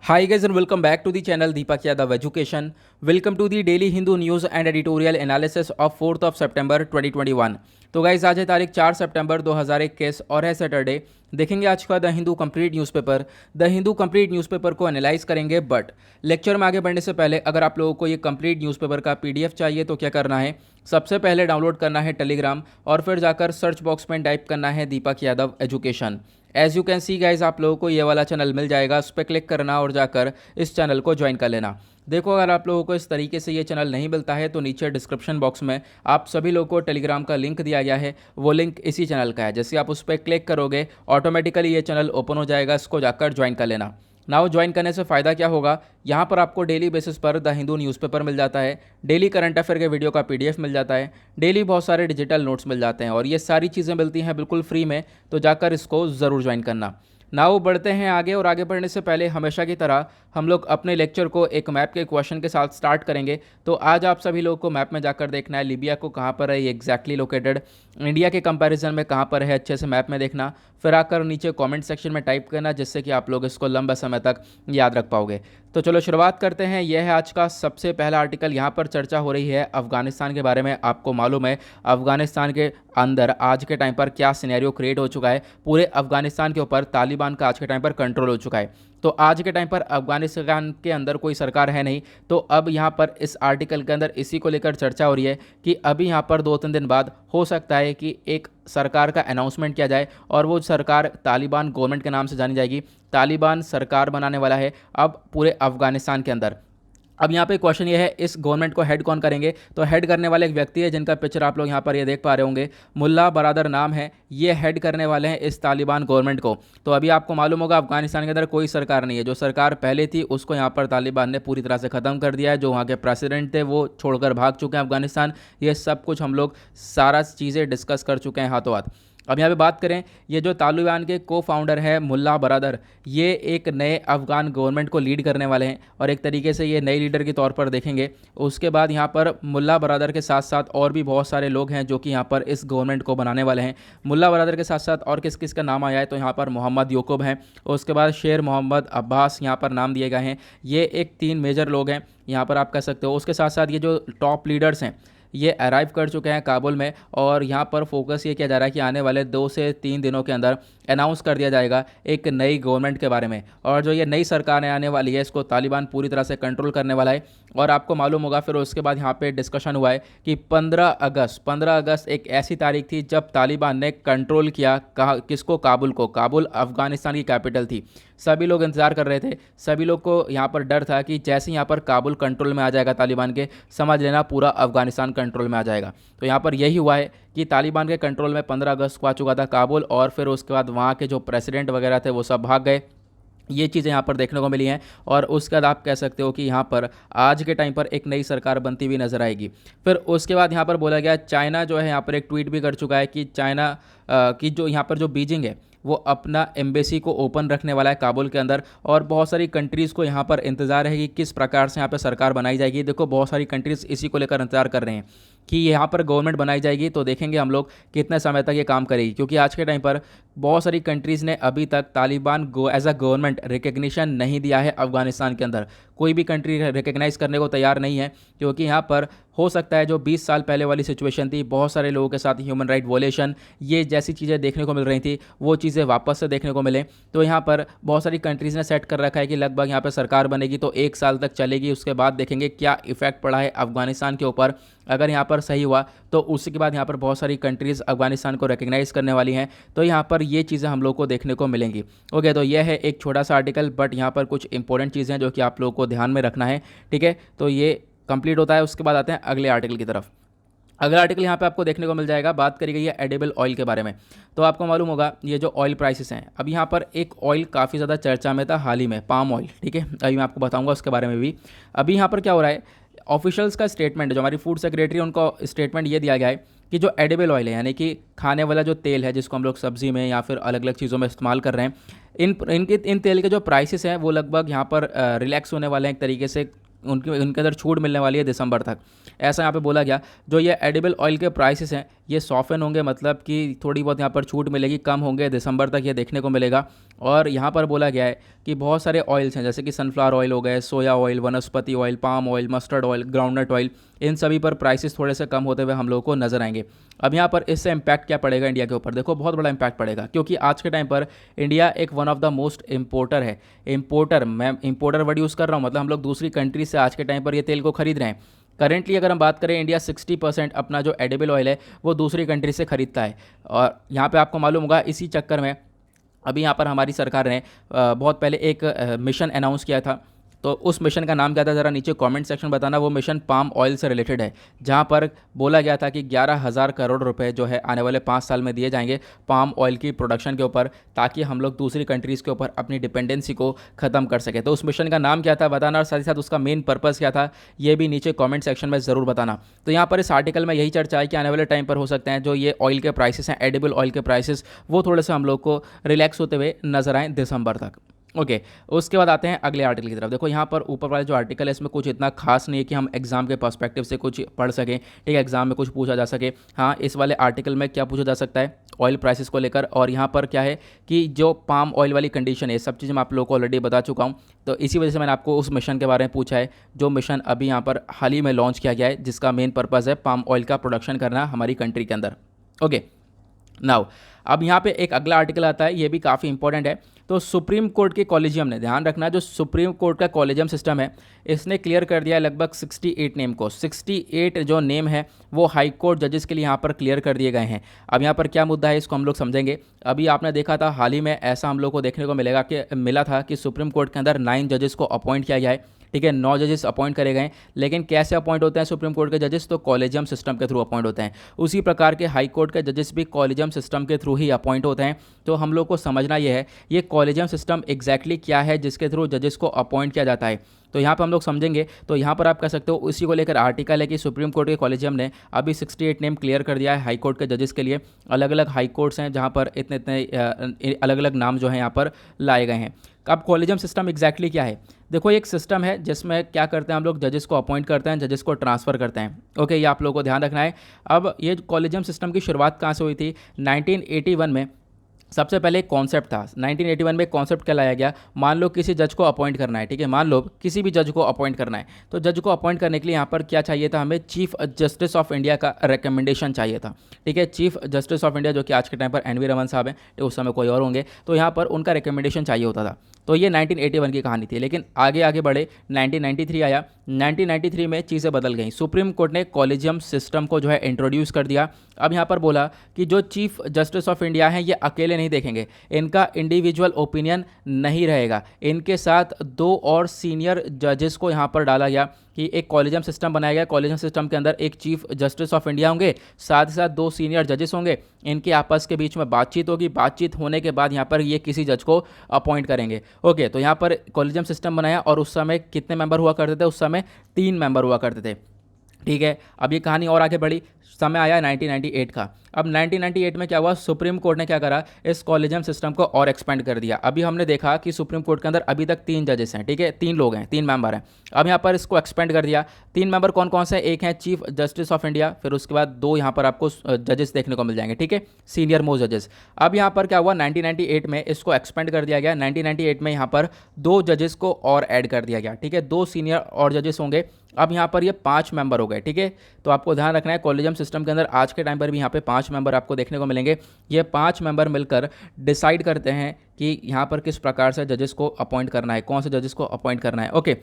Hi guys and welcome back to the channel Deepak Yadav Education. Welcome to the Daily Hindu News and Editorial Analysis of 4th of September 2021. तो guys आज है तारीख 4 सितंबर 2021 और है Saturday. देखेंगे आज का the Hindu complete newspaper. The Hindu complete newspaper को एनालाइज करेंगे, बट लेक्चर में आगे बढ़ने से पहले अगर आप लोगों को ये कंप्लीट न्यूज़पेपर का पीडीएफ चाहिए तो क्या करना है, सबसे पहले डाउनलोड करना है टेलीग्राम और फिर जाकर सर्च बॉक्स में टाइप करना है Deepak Yadav education. As you can see guys आप लोगों को ये वाला चैनल मिल जाएगा, उस पर क्लिक करना और जाकर इस चैनल को ज्वाइन कर लेना। देखो अगर आप लोगों को इस तरीके से ये चैनल नहीं मिलता है तो नीचे डिस्क्रिप्शन बॉक्स में आप सभी लोगों को टेलीग्राम का लिंक दिया गया है, वो लिंक इसी चैनल का है। जैसे आप उस पर क्लिक करोगे ऑटोमेटिकली ये चैनल ओपन हो जाएगा, इसको जाकर ज्वाइन कर लेना। नाउ ज्वाइन करने से फ़ायदा क्या होगा, यहाँ पर आपको डेली बेसिस पर द हिंदू न्यूज़पेपर मिल जाता है, डेली करंट अफेयर के वीडियो का पीडीएफ मिल जाता है, डेली बहुत सारे डिजिटल नोट्स मिल जाते हैं और ये सारी चीज़ें मिलती हैं बिल्कुल फ्री में, तो जाकर इसको ज़रूर ज्वाइन करना। नाउ बढ़ते हैं आगे, और आगे बढ़ने से पहले हमेशा की तरह हम लोग अपने लेक्चर को एक मैप के क्वेश्चन के साथ स्टार्ट करेंगे। तो आज आप सभी लोगों को मैप में जाकर देखना है लीबिया को कहाँ पर है ये एग्जैक्टली लोकेटेड, इंडिया के कंपैरिजन में कहाँ पर है अच्छे से मैप में देखना, फिर आकर नीचे कमेंट सेक्शन में टाइप करना जिससे कि आप लोग इसको लंबे समय तक याद रख पाओगे। तो चलो शुरुआत करते हैं। यह है आज का सबसे पहला आर्टिकल। यहाँ पर चर्चा हो रही है अफगानिस्तान के बारे में। आपको मालूम है अफगानिस्तान के अंदर आज के टाइम पर क्या सिनेरियो क्रिएट हो चुका है, पूरे अफगानिस्तान के ऊपर तालिबान का आज के टाइम पर कंट्रोल हो चुका है। तो आज के टाइम पर अफगानिस्तान के अंदर कोई सरकार है नहीं, तो अब यहाँ पर इस आर्टिकल के अंदर इसी को लेकर चर्चा हो रही है कि अभी यहाँ पर 2-3 दिन बाद हो सकता है कि एक सरकार का अनाउंसमेंट किया जाए और वो सरकार तालिबान गवर्नमेंट के नाम से जानी जाएगी। तालिबान सरकार बनाने वाला है अब पूरे अफगानिस्तान के अंदर। अब यहाँ पे क्वेश्चन ये है इस गवर्नमेंट को हेड कौन करेंगे, तो हेड करने वाले एक व्यक्ति है जिनका पिक्चर आप लोग यहाँ पर ये देख पा रहे होंगे, मुल्ला बरादर नाम है, ये हेड करने वाले हैं इस तालिबान गवर्नमेंट को। तो अभी आपको मालूम होगा अफगानिस्तान के अंदर कोई सरकार नहीं है, जो सरकार पहले थी उसको यहाँ पर तालिबान ने पूरी तरह से ख़त्म कर दिया है। जो वहाँ के प्रेसिडेंट थे वो छोड़कर भाग चुके हैं अफगानिस्तान। ये सब कुछ हम लोग सारा चीज़ें डिस्कस कर चुके हैं हाथों हाथ। अब यहाँ पे बात करें, ये जो तालिबान के को फाउंडर है मुल्ला बरादर, ये एक नए अफगान गवर्नमेंट को लीड करने वाले हैं और एक तरीके से ये नए लीडर के तौर पर देखेंगे। उसके बाद यहाँ पर मुल्ला बरादर के साथ साथ और भी बहुत सारे लोग हैं जो कि यहाँ पर इस गवर्नमेंट को बनाने वाले हैं। मुल्ला बरादर के साथ साथ और किस किस का नाम आया है, तो यहाँ पर मोहम्मद याकूब हैं, उसके बाद शेर मोहम्मद अब्बास यहाँ पर नाम दिए गए हैं। ये एक 3 मेजर लोग हैं यहाँ पर आप कह सकते हो। उसके साथ साथ ये जो टॉप लीडर्स हैं ये अराइव कर चुके हैं काबुल में और यहाँ पर फोकस ये किया जा रहा है कि आने वाले 2 से 3 दिनों के अंदर अनाउंस कर दिया जाएगा एक नई गवर्नमेंट के बारे में। और जो ये नई सरकार आने वाली है इसको तालिबान पूरी तरह से कंट्रोल करने वाला है। और आपको मालूम होगा फिर उसके बाद यहाँ पे डिस्कशन हुआ है कि 15 अगस्त एक ऐसी तारीख थी जब तालिबान ने कंट्रोल किया किसको, काबुल को। काबुल अफगानिस्तान की कैपिटल थी। सभी लोग इंतजार कर रहे थे, सभी लोग को यहाँ पर डर था कि जैसे यहाँ पर काबुल कंट्रोल में आ जाएगा तालिबान के, समझ लेना पूरा अफगानिस्तान कंट्रोल में आ जाएगा। तो यहाँ पर यही हुआ है कि तालिबान के कंट्रोल में 15 अगस्त को आ चुका था काबुल और फिर उसके बाद वहाँ के जो प्रेसिडेंट वगैरह थे वो सब भाग गए। ये चीज़ें यहाँ पर देखने को मिली हैं और उसके बाद आप कह सकते हो कि यहाँ पर आज के टाइम पर एक नई सरकार बनती हुई नजर आएगी। फिर उसके बाद यहाँ पर बोला गया चाइना जो है यहाँ पर एक ट्वीट भी कर चुका है कि चाइना की जो यहाँ पर जो बीजिंग है वो अपना एम्बेसी को ओपन रखने वाला है काबुल के अंदर। और बहुत सारी कंट्रीज़ को यहाँ पर इंतज़ार है कि किस प्रकार से यहाँ पर सरकार बनाई जाएगी। देखो बहुत सारी कंट्रीज़ इसी को लेकर इंतजार कर रहे हैं कि यहाँ पर गवर्नमेंट बनाई जाएगी, तो देखेंगे हम लोग कितने समय तक ये काम करेगी। क्योंकि आज के टाइम पर बहुत सारी कंट्रीज़ ने अभी तक Taliban as a government recognition नहीं दिया है अफगानिस्तान के अंदर। कोई भी कंट्री रिकग्नाइज़ करने को तैयार नहीं है, क्योंकि यहाँ पर हो सकता है जो 20 साल पहले वाली सिचुएशन थी, बहुत सारे लोगों के साथ ह्यूमन राइट वोलेशन ये जैसी चीज़ें देखने को मिल रही थी वो चीज़ें वापस से देखने को मिले। तो यहाँ पर बहुत सारी कंट्रीज़ ने सेट कर रखा है कि लगभग यहाँ पर सरकार बनेगी तो 1 साल तक चलेगी, उसके बाद देखेंगे क्या इफेक्ट पड़ा है अफगानिस्तान के ऊपर। अगर यहाँ पर सही हुआ तो उसी के बाद यहाँ पर बहुत सारी कंट्रीज़ अफगानिस्तान को रिकग्नाइज़ करने वाली हैं, तो यहाँ पर ये चीज़ें हम लोग को देखने को मिलेंगी। ओके, तो यह है एक छोटा सा आर्टिकल, बट यहाँ पर कुछ इंपॉर्टेंट चीज़ें हैं जो कि आप लोगों को ध्यान में रखना है। ठीक है, तो ये कंप्लीट होता है, उसके बाद आते हैं अगले आर्टिकल की तरफ। अगला आर्टिकल यहाँ पे आपको देखने को मिल जाएगा, बात करी गई है एडिबल ऑयल के बारे में। तो आपको मालूम होगा ये जो ऑयल प्राइसेस हैं, अब यहाँ पर एक ऑयल काफ़ी ज़्यादा चर्चा में था हाल ही में, पाम ऑयल। ठीक है, अभी मैं आपको बताऊंगा उसके बारे में भी। अभी यहाँ पर क्या हो रहा है, ऑफिशियल्स का स्टेटमेंट, जो हमारी फूड सेक्रेटरी उनका स्टेटमेंट ये दिया गया है कि जो एडिबल ऑयल है यानी कि खाने वाला जो तेल है जिसको हम लोग सब्जी में या फिर अलग अलग चीज़ों में इस्तेमाल कर रहे हैं, इन तेल के जो प्राइसेस हैं वो लगभग यहाँ पर रिलैक्स होने वाले हैं एक तरीके से। उनके अंदर छूट मिलने वाली है दिसंबर तक, ऐसा यहाँ पे बोला गया। जो ये एडिबल ऑयल के प्राइसेस हैं ये सॉफ्टन होंगे, मतलब कि थोड़ी बहुत यहाँ पर छूट मिलेगी, कम होंगे दिसंबर तक, ये देखने को मिलेगा। और यहाँ पर बोला गया है कि बहुत सारे ऑयल्स हैं, जैसे कि सनफ्लावर ऑयल हो गए, soya oil, vanaspati oil, palm oil, mustard oil, groundnut oil, इन सभी पर प्राइसेस थोड़े से कम होते हुए हम लोगों को नजर आएंगे। अब यहाँ पर इससे इम्पैक्ट क्या पड़ेगा इंडिया के ऊपर? देखो बहुत बड़ा इम्पैक्ट पड़ेगा, क्योंकि आज के टाइम पर इंडिया एक one of the most importer है। इम्पोर्टर, मैं इम्पोर्टर वर्ड यूज़ कर रहा हूँ, मतलब हम लोग दूसरी कंट्री से आज के टाइम पर ये तेल को खरीद रहे हैं। करेंटली अगर हम बात करें, इंडिया 60% अपना जो एडिबल ऑयल है वो दूसरी कंट्री से खरीदता है। और यहाँ पे आपको मालूम होगा, इसी चक्कर में अभी यहाँ पर हमारी सरकार ने बहुत पहले एक मिशन अनाउंस किया था। तो उस मिशन का नाम क्या था, ज़रा नीचे कमेंट सेक्शन बताना। वो मिशन पाम ऑयल से रिलेटेड है, जहाँ पर बोला गया था कि 11,000 करोड़ रुपए जो है आने वाले 5 साल में दिए जाएंगे पाम ऑयल की प्रोडक्शन के ऊपर, ताकि हम लोग दूसरी कंट्रीज़ के ऊपर अपनी डिपेंडेंसी को ख़त्म कर सके। तो उस मिशन का नाम क्या था बताना, और साथ ही साथ उसका मेन पर्पज़ क्या था ये भी नीचे कॉमेंट सेक्शन में ज़रूर बताना। तो यहाँ पर इस आर्टिकल में यही चर्चा है कि आने वाले टाइम पर हो सकते हैं जो ये ऑयल के प्राइसेस हैं, एडिबल ऑयल के प्राइसेस, वो थोड़े से हम लोग को रिलैक्स होते हुए नजर आए दिसंबर तक। ओके, उसके बाद आते हैं अगले आर्टिकल की तरफ। देखो यहाँ पर ऊपर वाला जो आर्टिकल है इसमें कुछ इतना खास नहीं है कि हम एग्जाम के पर्सपेक्टिव से कुछ पढ़ सकें, ठीक है, एग्जाम में कुछ पूछा जा सके। हाँ, इस वाले आर्टिकल में क्या पूछा जा सकता है, ऑयल प्राइसेस को लेकर। और यहाँ पर क्या है कि जो पाम ऑयल वाली कंडीशन है, सब चीज़ें मैं आप लोगों को ऑलरेडी बता चुका हूँ। तो इसी वजह से मैंने आपको उस मिशन के बारे में पूछा है, जो मिशन अभी यहाँ पर हाल ही में लॉन्च किया गया है, जिसका मेन पर्पज़ है पाम ऑयल का प्रोडक्शन करना हमारी कंट्री के अंदर। ओके, नाउ अब यहाँ पे एक अगला आर्टिकल आता है, ये भी काफ़ी इंपॉर्टेंट है। तो सुप्रीम कोर्ट के कॉलेजियम ने, ध्यान रखना, जो सुप्रीम कोर्ट का कॉलेजियम सिस्टम है इसने क्लियर कर दिया है लगभग 68 नेम को। 68 जो नेम है वो हाई कोर्ट जजेस के लिए यहाँ पर क्लियर कर दिए गए हैं। अब यहाँ पर क्या मुद्दा है इसको हम लोग समझेंगे। अभी आपने देखा था हाल ही में ऐसा हम लोग को देखने को मिला था कि सुप्रीम कोर्ट के अंदर 9 जजेस को अपॉइंट किया गया है, ठीक है, 9 जजेस अपॉइंट करे गए। लेकिन कैसे अपॉइंट होते हैं सुप्रीम कोर्ट के जजेस? तो कॉलेजियम सिस्टम के थ्रू अपॉइंट होते हैं। उसी प्रकार के हाई कोर्ट के जजेस भी कॉलेजियम सिस्टम के थ्रू ही अपॉइंट होते हैं। तो हम लोग को समझना यह है ये कॉलेजियम सिस्टम एग्जैक्टली क्या है जिसके थ्रू जजेस को अपॉइंट किया जाता है। तो यहाँ पर हम लोग समझेंगे। तो यहाँ पर आप कह सकते हो उसी को लेकर आर्टिकल है कि सुप्रीम कोर्ट के कॉलेजियम ने अभी 68 नेम क्लियर कर दिया है हाई कोर्ट के जजेस के लिए। अलग अलग हाई कोर्ट्स हैं जहाँ पर इतने इतने अलग अलग नाम जो हैं यहाँ पर लाए गए हैं। अब कॉलेजियम सिस्टम एग्जैक्टली क्या है? देखो एक सिस्टम है जिसमें क्या करते हैं हम लोग, जजेस को अपॉइंट करते हैं, जजेस को ट्रांसफ़र करते हैं। ओके, ये आप लोगों को ध्यान रखना है। अब ये कॉलेजियम सिस्टम की शुरुआत कहाँ से हुई थी? 1981 में सबसे पहले एक कॉन्सेप्ट था। 1981 में एक कॉन्सेप्ट क्या लाया गया, मान लो किसी जज को अपॉइंट करना है, ठीक है, मान लो किसी भी जज को अपॉइंट करना है। तो जज को अपॉइंट करने के लिए यहाँ पर क्या चाहिए था, हमें चीफ जस्टिस ऑफ इंडिया का रिकमेंडेशन चाहिए था, ठीक है। चीफ जस्टिस ऑफ इंडिया जो कि आज के टाइम पर एन.वी. रमन साहब हैं, उस समय कोई और होंगे, तो यहाँ पर उनका रिकमेंडेशन चाहिए होता था। तो ये 1981 की कहानी थी। लेकिन आगे आगे बढ़े, 1993 आया। 1993 में चीज़ें बदल गई। सुप्रीम कोर्ट ने कॉलेजियम सिस्टम को जो है इंट्रोड्यूस कर दिया। अब यहाँ पर बोला कि जो चीफ जस्टिस ऑफ इंडिया हैं ये अकेले नहीं देखेंगे, इनका इंडिविजुअल ओपिनियन नहीं रहेगा, इनके साथ 2 और सीनियर जजेस को यहाँ पर डाला गया कि एक कॉलेजियम सिस्टम बनाया गया। कॉलेजियम सिस्टम के अंदर एक चीफ जस्टिस ऑफ इंडिया होंगे, साथ ही साथ 2 सीनियर जजेस होंगे। इनके आपस के बीच में बातचीत होगी, बातचीत होने के बाद यहाँ पर ये किसी जज को अपॉइंट करेंगे। ओके, तो यहाँ पर कॉलेजियम सिस्टम बनाया। और उस समय कितने मेंबर हुआ करते थे? उस समय 3 मेंबर हुआ करते थे, ठीक है। अब ये कहानी और आगे बढ़ी, समय आया 1998 का। अब 1998 में क्या हुआ, सुप्रीम कोर्ट ने क्या करा, इस कॉलेजियम सिस्टम को और एक्सपेंड कर दिया। अभी हमने देखा कि सुप्रीम कोर्ट के अंदर अभी तक 3 जजेस हैं, ठीक है, 3 लोग हैं, 3 मेंबर हैं। अब यहाँ पर इसको एक्सपेंड कर दिया। 3 मेंबर कौन कौन से? एक है चीफ जस्टिस ऑफ इंडिया, फिर उसके बाद 2 यहाँ पर आपको जजेस देखने को मिल जाएंगे, ठीक है, सीनियर मोस्ट जजेस। अब यहाँ पर क्या हुआ, 1998 में इसको एक्सपेंड कर दिया गया। 1998 में यहाँ पर 2 जजेस को और ऐड कर दिया गया, ठीक है, 2 सीनियर और जजेस होंगे। अब यहाँ पर ये 5 मेंबर हो गए, ठीक है। तो आपको ध्यान रखना है कॉलेजियम सिस्टम के अंदर आज के टाइम पर भी यहाँ पे 5 मेंबर आपको देखने को मिलेंगे। ये 5 मेंबर मिलकर डिसाइड करते हैं कि यहाँ पर किस प्रकार से जजेस को अपॉइंट करना है, कौन से जजेस को अपॉइंट करना है। ओके,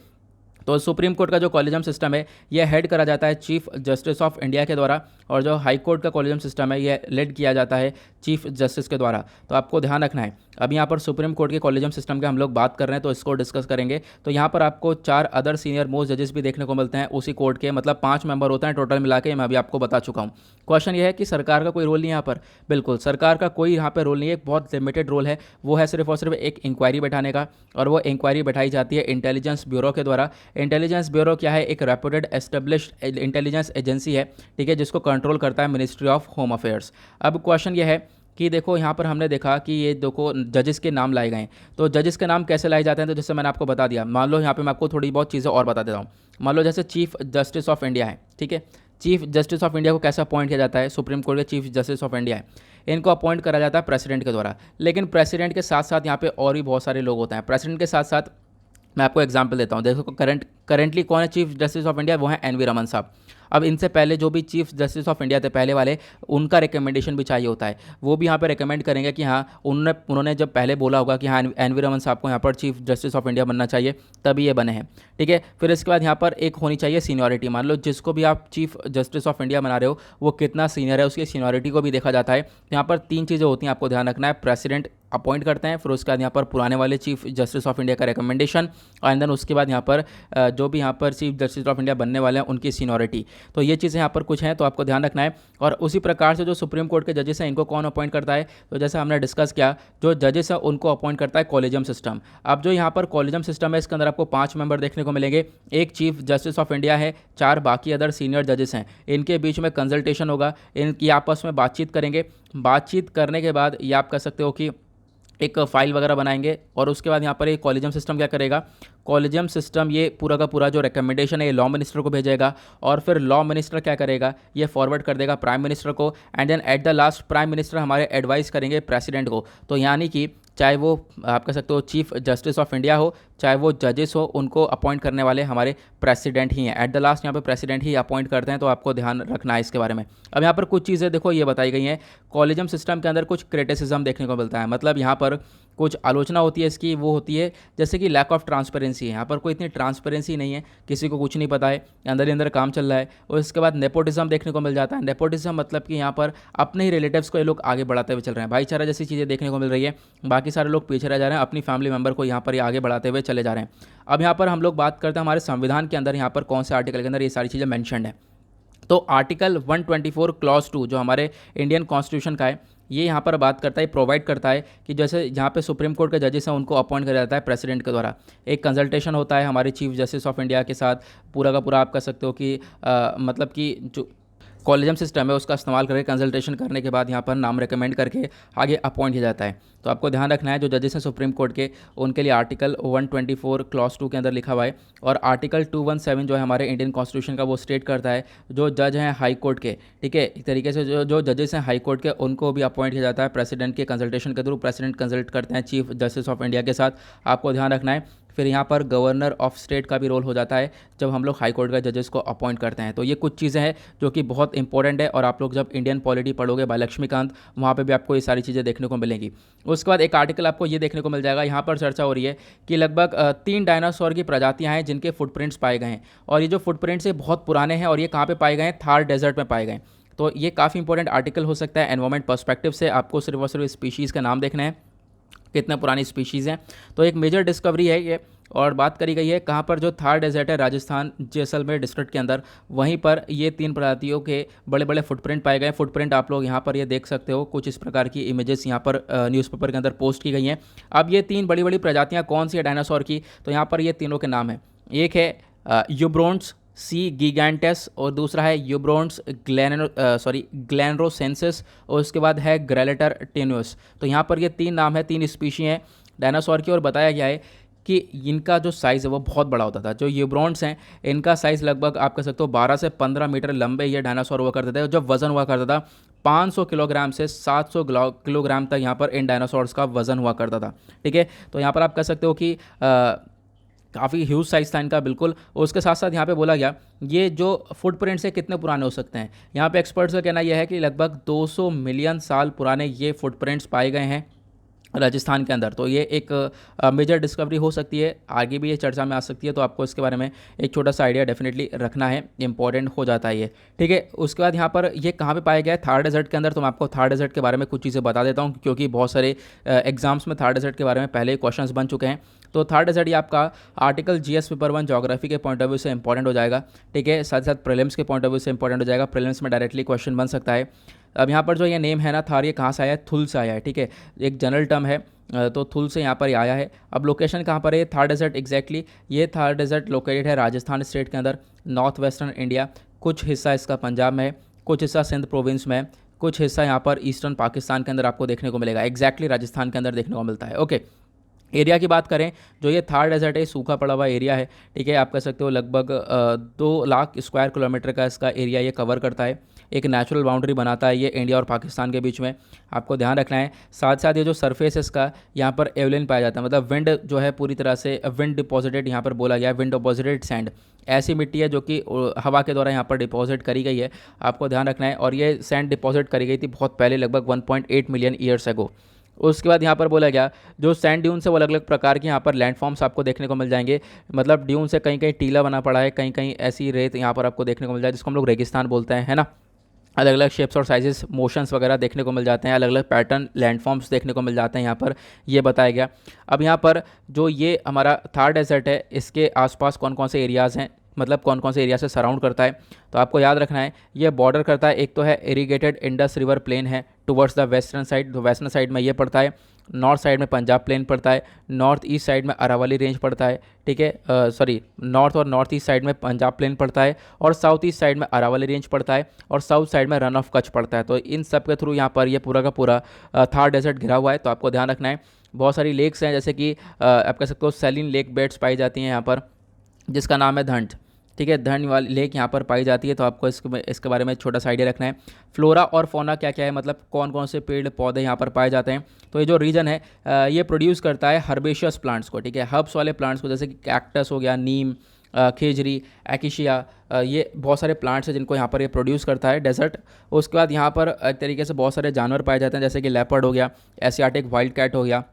तो सुप्रीम कोर्ट का जो कॉलेजियम सिस्टम है ये हेड करा जाता है चीफ जस्टिस ऑफ इंडिया के द्वारा, और जो हाई कोर्ट का कॉलेजियम सिस्टम है ये लेड किया जाता है चीफ जस्टिस के द्वारा। तो आपको ध्यान रखना है। अब यहाँ पर सुप्रीम कोर्ट के कॉलेजियम सिस्टम के हम लोग बात कर रहे हैं, तो इसको डिस्कस करेंगे। तो यहाँ पर आपको 4 अदर सीनियर मोस्ट जजेस भी देखने को मिलते हैं उसी कोर्ट के, मतलब 5 मेंबर होते हैं टोटल मिला के। मैं अभी आपको बता चुका हूँ। क्वेश्चन ये है कि सरकार का कोई रोल नहीं है यहाँ पर। बिल्कुल, सरकार का कोई यहाँ पर रोल नहीं है, एक बहुत लिमिटेड रोल है। वो है सिर्फ और सिर्फ एक इंक्वायरी बैठाने का, और वो इंक्वायरी बैठाई जाती है इंटेलिजेंस ब्यूरो के द्वारा। इंटेलिजेंस ब्यूरो क्या है, एक रेप्यूटेड एस्टेब्लिश्ड इंटेलिजेंस एजेंसी है, ठीक है, जिसको कंट्रोल करता है मिनिस्ट्री ऑफ होम अफेयर्स। अब क्वेश्चन ये है कि देखो यहाँ पर हमने देखा कि ये देखो जजेस के नाम लाए गए हैं। तो जजेस के नाम कैसे लाए जाते हैं? तो जैसे मैंने आपको बता दिया, मान लो यहाँ पे मैं आपको थोड़ी बहुत चीज़ें और बता देता हूँ। मान लो जैसे चीफ जस्टिस ऑफ इंडिया है, ठीक है, चीफ जस्टिस ऑफ इंडिया को कैसे अपॉइंट किया जाता है, सुप्रीम कोर्ट के चीफ जस्टिस ऑफ इंडिया है, इनको अपॉइंट करा जाता है प्रेसिडेंट के द्वारा। लेकिन प्रेसिडेंट के साथ साथ यहाँ पे और भी बहुत सारे लोग होते हैं। प्रेसिडेंट के साथ साथ मैं आपको एग्जांपल देता हूँ। देखो करंटली कौन है चीफ जस्टिस ऑफ इंडिया, वो है एन वी रमन साहब। अब इनसे पहले जो भी चीफ जस्टिस ऑफ इंडिया थे पहले वाले, उनका रिकमेंडेशन भी चाहिए होता है। वो भी यहाँ पे रिकमेंड करेंगे कि हाँ उन्होंने जब पहले बोला होगा कि हाँ एन वी रमन साहब को यहाँ पर चीफ जस्टिस ऑफ इंडिया बनना चाहिए, तभी ये बने हैं। ठीक है, फिर इसके बाद यहाँ पर एक होनी चाहिए सीनियरिटी। मान लो जिसको भी आप चीफ जस्टिस ऑफ इंडिया बना रहे हो वो कितना सीनियर है, उसकी सीनियरिटी को भी देखा जाता है। यहाँ पर 3 चीज़ें होती हैं, आपको ध्यान रखना है। प्रेसिडेंट अपॉइंट करते हैं, फिर उसके बाद यहाँ पर पुराने वाले चीफ जस्टिस ऑफ इंडिया का रिकमेंडेशन, और देन उसके बाद यहाँ पर जो भी यहाँ पर चीफ जस्टिस ऑफ इंडिया बनने वाले हैं उनकी सीनियरिटी। तो ये चीज़ें यहाँ पर कुछ हैं, तो आपको ध्यान रखना है। और उसी प्रकार से जो सुप्रीम कोर्ट के जजेस हैं इनको कौन अपॉइंट करता है, तो जैसे हमने डिस्कस किया, जो जजेस हैं उनको अपॉइंट करता है कॉलेजियम सिस्टम। अब जो यहाँ पर कॉलेजियम सिस्टम है इसके अंदर आपको 5 मेंबर देखने को मिलेंगे। एक चीफ जस्टिस ऑफ इंडिया है, 4 बाकी अदर सीनियर जजेस हैं। इनके बीच में कंसल्टेशन होगा, इनकी आपस में बातचीत करेंगे। बातचीत करने के बाद ये आप कह सकते हो कि एक फाइल वगैरह बनाएंगे, और उसके बाद यहाँ पर एक कॉलेजियम सिस्टम क्या करेगा, कॉलेजियम सिस्टम ये पूरा का पूरा जो रिकमेंडेशन है ये लॉ मिनिस्टर को भेजेगा, और फिर लॉ मिनिस्टर क्या करेगा, ये फॉरवर्ड कर देगा प्राइम मिनिस्टर को, and then at the last prime minister हमारे एडवाइस करेंगे प्रेसिडेंट को। तो यानी कि चाहे वो आप कह सकते हो चीफ जस्टिस ऑफ इंडिया हो, चाहे वो जजेस हो, उनको अपॉइंट करने वाले हमारे प्रेसिडेंट ही हैं। एट द लास्ट यहाँ पे प्रेसिडेंट ही अपॉइंट करते हैं, तो आपको ध्यान रखना है इसके बारे में। अब यहाँ पर कुछ चीज़ें देखो ये बताई गई हैं। कॉलेजियम सिस्टम के अंदर कुछ क्रिटिसिज्म देखने को मिलता है, मतलब यहाँ पर कुछ आलोचना होती है इसकी, वो होती है जैसे कि लैक ऑफ ट्रांसपेरेंसी है। यहाँ पर कोई इतनी ट्रांसपेरेंसी नहीं है, किसी को कुछ नहीं पता है, अंदर ही अंदर काम चल रहा है। और इसके बाद नेपोटिज्म देखने को मिल जाता है। नेपोटिज्म मतलब कि यहाँ पर अपने ही रिलेटिव्स को ये लोग आगे बढ़ाते हुए चल रहे हैं, भाईचारा जैसी चीज़ें देखने को मिल रही है। बाकी सारे लोग पीछे रह जा रहे हैं, अपनी फैमिली मेंबर को यहाँ पर ये आगे बढ़ाते हुए चले जा रहे हैं। अब यहाँ पर हम लोग बात करते हैं हमारे संविधान के अंदर यहाँ पर कौन से आर्टिकल के अंदर ये सारी चीज़ें मेंशन्ड है। तो आर्टिकल 124 क्लॉज 2 जो हमारे इंडियन कॉन्स्टिट्यूशन का है, ये यहाँ पर बात करता है, प्रोवाइड करता है कि जैसे यहाँ पे सुप्रीम कोर्ट के जजेस हैं उनको अपॉइंट किया जाता है प्रेसिडेंट के द्वारा। एक कंसल्टेशन होता है हमारे चीफ जस्टिस ऑफ इंडिया के साथ, पूरा का पूरा आप कह सकते हो कि मतलब कि जो कॉलेजियम सिस्टम है उसका इस्तेमाल करके कंसल्टेशन करने के बाद यहाँ पर नाम रिकमेंड करके आगे अपॉइंट किया जाता है। तो आपको ध्यान रखना है जो जजेस हैं सुप्रीम कोर्ट के, उनके लिए आर्टिकल 124 क्लॉज 2 के अंदर लिखा हुआ है। और आर्टिकल 217 जो है हमारे इंडियन कॉन्स्टिट्यूशन का, वो स्टेट करता है जो जज हैं हाई कोर्ट के, ठीक है, एक तरीके से जो जजेस हैं हाई कोर्ट के उनको भी अपॉइंट किया जाता है प्रेसिडेंट के कंसल्टेशन के थ्रू। प्रेसिडेंट कंसल्ट करते हैं चीफ जस्टिस ऑफ इंडिया के साथ, आपको ध्यान रखना है। फिर यहाँ पर गवर्नर ऑफ स्टेट का भी रोल हो जाता है जब हम लोग हाई कोर्ट के जजेस को अपॉइंट करते हैं। तो ये कुछ चीज़ें हैं जो कि बहुत इंपॉर्टेंट है, और आप लोग जब इंडियन पॉलिटी पढ़ोगे बाय लक्ष्मीकांत, वहाँ पे भी आपको ये सारी चीज़ें देखने को मिलेंगी। उसके बाद एक आर्टिकल आपको ये देखने को मिल जाएगा, यहाँ पर चर्चा हो रही है कि लगभग 3 डायनासोर की प्रजातियाँ हैं जिनके फुटप्रिंट्स पाए गए हैं, और ये जो फुटप्रिंट्स हैं बहुत पुराने हैं, और ये कहाँ पर पाए गए हैं, थार डेजर्ट में पाए गए। तो ये काफ़ी इंपॉर्टेंट आर्टिकल हो सकता है एनवायरमेंट पर्सपेक्टिव से। आपको सिर्फ और सिर्फ स्पीशीज़ का नाम देखना है, कितने पुरानी स्पीशीज़ हैं। तो एक मेजर डिस्कवरी है ये, और बात करी गई है कहाँ पर, जो थार डेजर्ट है राजस्थान जैसलमेर डिस्ट्रिक्ट के अंदर, वहीं पर ये 3 प्रजातियों के बड़े बड़े फुटप्रिंट पाए गए। फुटप्रिंट आप लोग यहाँ पर ये देख सकते हो, कुछ इस प्रकार की इमेजेस यहाँ पर न्यूज़पेपर के अंदर पोस्ट की गई हैं। अब ये 3 बड़ी बड़ी प्रजातियाँ कौन सी है डायनासोर की, तो यहाँ पर ये तीनों के नाम हैं। एक है यूब्रोन्स सी गिगैंटस, और दूसरा है यूब्रोन्स ग्लैनरोसेंसिस, और उसके बाद है ग्रेलेटर टेनुस। तो यहाँ पर ये 3 नाम है, 3 स्पीशी हैं डायनासोर की। और बताया गया है कि इनका जो साइज़ है वो बहुत बड़ा होता था। जो यूब्रोन्स हैं इनका साइज़ लगभग आप कह सकते हो 12 से 15 मीटर लंबे ये डायनासोर हुआ करते थे। जब वज़न हुआ करता था 500 किलोग्राम से 700 किलोग्राम तक यहाँ पर इन डायनासोर्स का वज़न हुआ करता था, ठीक है। तो यहाँ पर आप कह सकते हो कि काफ़ी ह्यूज साइज था इनका, बिल्कुल। उसके साथ साथ यहाँ पे बोला गया ये जो फुटप्रिंट्स है कितने पुराने हो सकते हैं। यहाँ पे एक्सपर्ट्स का कहना यह है कि लगभग 200 मिलियन साल पुराने ये फुटप्रिंट्स पाए गए हैं राजस्थान के अंदर। तो ये एक मेजर डिस्कवरी हो सकती है, आगे भी ये चर्चा में आ सकती है। तो आपको इसके बारे में एक छोटा सा आइडिया डेफिनेटली रखना है, इंपॉर्टेंट हो जाता है ये, ठीक है। उसके बाद यहाँ पर ये कहाँ पे पाया गया है, थार डेजर्ट के अंदर। तो मैं आपको थार डेजर्ट के बारे में कुछ चीज़ें बता देता हूँ, क्योंकि बहुत सारे एग्जाम्स में थार डेजर्ट के बारे में पहले क्वेश्चंस बन चुके हैं। तो थार डेजर्ट ये आपका आर्टिकल GS पेपर 1 ज्योग्राफी के पॉइंट ऑफ व्यू से इंपॉर्टेंट हो जाएगा, ठीक है। साथ साथ प्रीलिम्स के पॉइंट ऑफ व्यू से इंपॉर्टेंट हो जाएगा, प्रीलिम्स में डायरेक्टली क्वेश्चन बन सकता है। अब यहाँ पर जो ये नेम है ना थार, ये कहाँ से आया है, थुल से आया है, ठीक है। एक जनरल टर्म है, तो थुल से यहाँ पर आया है। अब लोकेशन कहाँ पर है थार डेजर्ट एग्जैक्टली, ये थार डेजर्ट लोकेटेड है राजस्थान स्टेट के अंदर, नॉर्थ वेस्टर्न इंडिया। कुछ हिस्सा इसका पंजाब में है, कुछ हिस्सा सिंध प्रोविंस में है, कुछ हिस्सा यहाँ पर ईस्टर्न पाकिस्तान के अंदर आपको देखने को मिलेगा। एग्जैक्टली राजस्थान के अंदर देखने को मिलता है, ओके। एरिया की बात करें, जो ये थार डेजर्ट है, सूखा पड़ा हुआ एरिया है, ठीक है। आप कह सकते हो लगभग 2 लाख स्क्वायर किलोमीटर का इसका एरिया ये कवर करता है। एक नेचुरल बाउंड्री बनाता है ये इंडिया और पाकिस्तान के बीच में, आपको ध्यान रखना है। साथ साथ ये जो सरफेस है इसका, यहाँ पर एवलिन पाया जाता है, मतलब विंड जो है पूरी तरह से विंड डिपॉजिटेड यहाँ पर बोला गया है, विंड डिपॉजिटेड सैंड। ऐसी मिट्टी है जो कि हवा के द्वारा यहाँ पर डिपॉजिट करी गई है, आपको ध्यान रखना है। और ये सैंड डिपॉजिट करी गई थी बहुत पहले, लगभग 1.8 मिलियन ईयर्स अगो। उसके बाद यहाँ पर बोला गया जो सैंड ड्यून से वो अलग अलग प्रकार के यहाँ पर लैंडफॉर्म्स आपको देखने को मिल जाएंगे। मतलब ड्यून से कहीं कहीं टीला बना पड़ा है, कहीं कहीं ऐसी रेत यहाँ पर आपको देखने को मिल जाए जिसको हम लोग रेगिस्तान बोलते हैं, है ना। अलग अलग शेप्स और साइजेस, मोशंस वगैरह देखने को मिल जाते हैं, अलग अलग पैटर्न लैंडफॉर्म्स देखने को मिल जाते हैं यहाँ पर, ये बताया गया। अब यहाँ पर जो ये हमारा थार डेजर्ट है, इसके आसपास कौन कौन से एरियाज़ हैं, मतलब कौन कौन से एरिया से सराउंड करता है, तो आपको याद रखना है ये बॉर्डर करता है। एक तो है इरीगेटेड इंडस रिवर प्लेन है टुवर्ड्स द वेस्टर्न साइड, तो वेस्टर्न साइड में ये पड़ता है। नॉर्थ साइड में पंजाब प्लेन पड़ता है, नॉर्थ ईस्ट साइड में अरावली रेंज पड़ता है, ठीक है। सॉरी, नॉर्थ और नॉर्थ ईस्ट साइड में पंजाब प्लेन पड़ता है, और साउथ ईस्ट साइड में अरावली रेंज पड़ता है, और साउथ साइड में रन ऑफ कच्छ पड़ता है। तो इन सब के थ्रू यहाँ पर ये पूरा का पूरा थार डेजर्ट घिरा हुआ है, तो आपको ध्यान रखना है। बहुत सारी लेक्स हैं, जैसे कि आप कह सकते हो सैलिन लेक बेड्स पाई जाती हैं यहाँ पर, जिसका नाम है धंट, ठीक है। धन वाली लेक यहाँ पर पाई जाती है, तो आपको इसके बारे में छोटा सा आइडिया रखना है। फ्लोरा और फौना क्या क्या है, मतलब कौन कौन से पेड़ पौधे यहाँ पर पाए जाते हैं। तो ये जो रीजन है ये प्रोड्यूस करता है हर्बेशियस प्लांट्स को, ठीक है, हर्ब्स वाले प्लांट्स को, जैसे कि कैक्टस हो गया, नीम, खेजरी, एकिशिया, ये बहुत सारे प्लांट्स हैं जिनको यहाँ पर ये प्रोड्यूस करता है डेजर्ट। उसके बाद यहाँ पर एक तरीके से बहुत सारे जानवर पाए जाते हैं, जैसे कि लेपर्ड हो गया, एशियाटिक वाइल्ड कैट हो गया,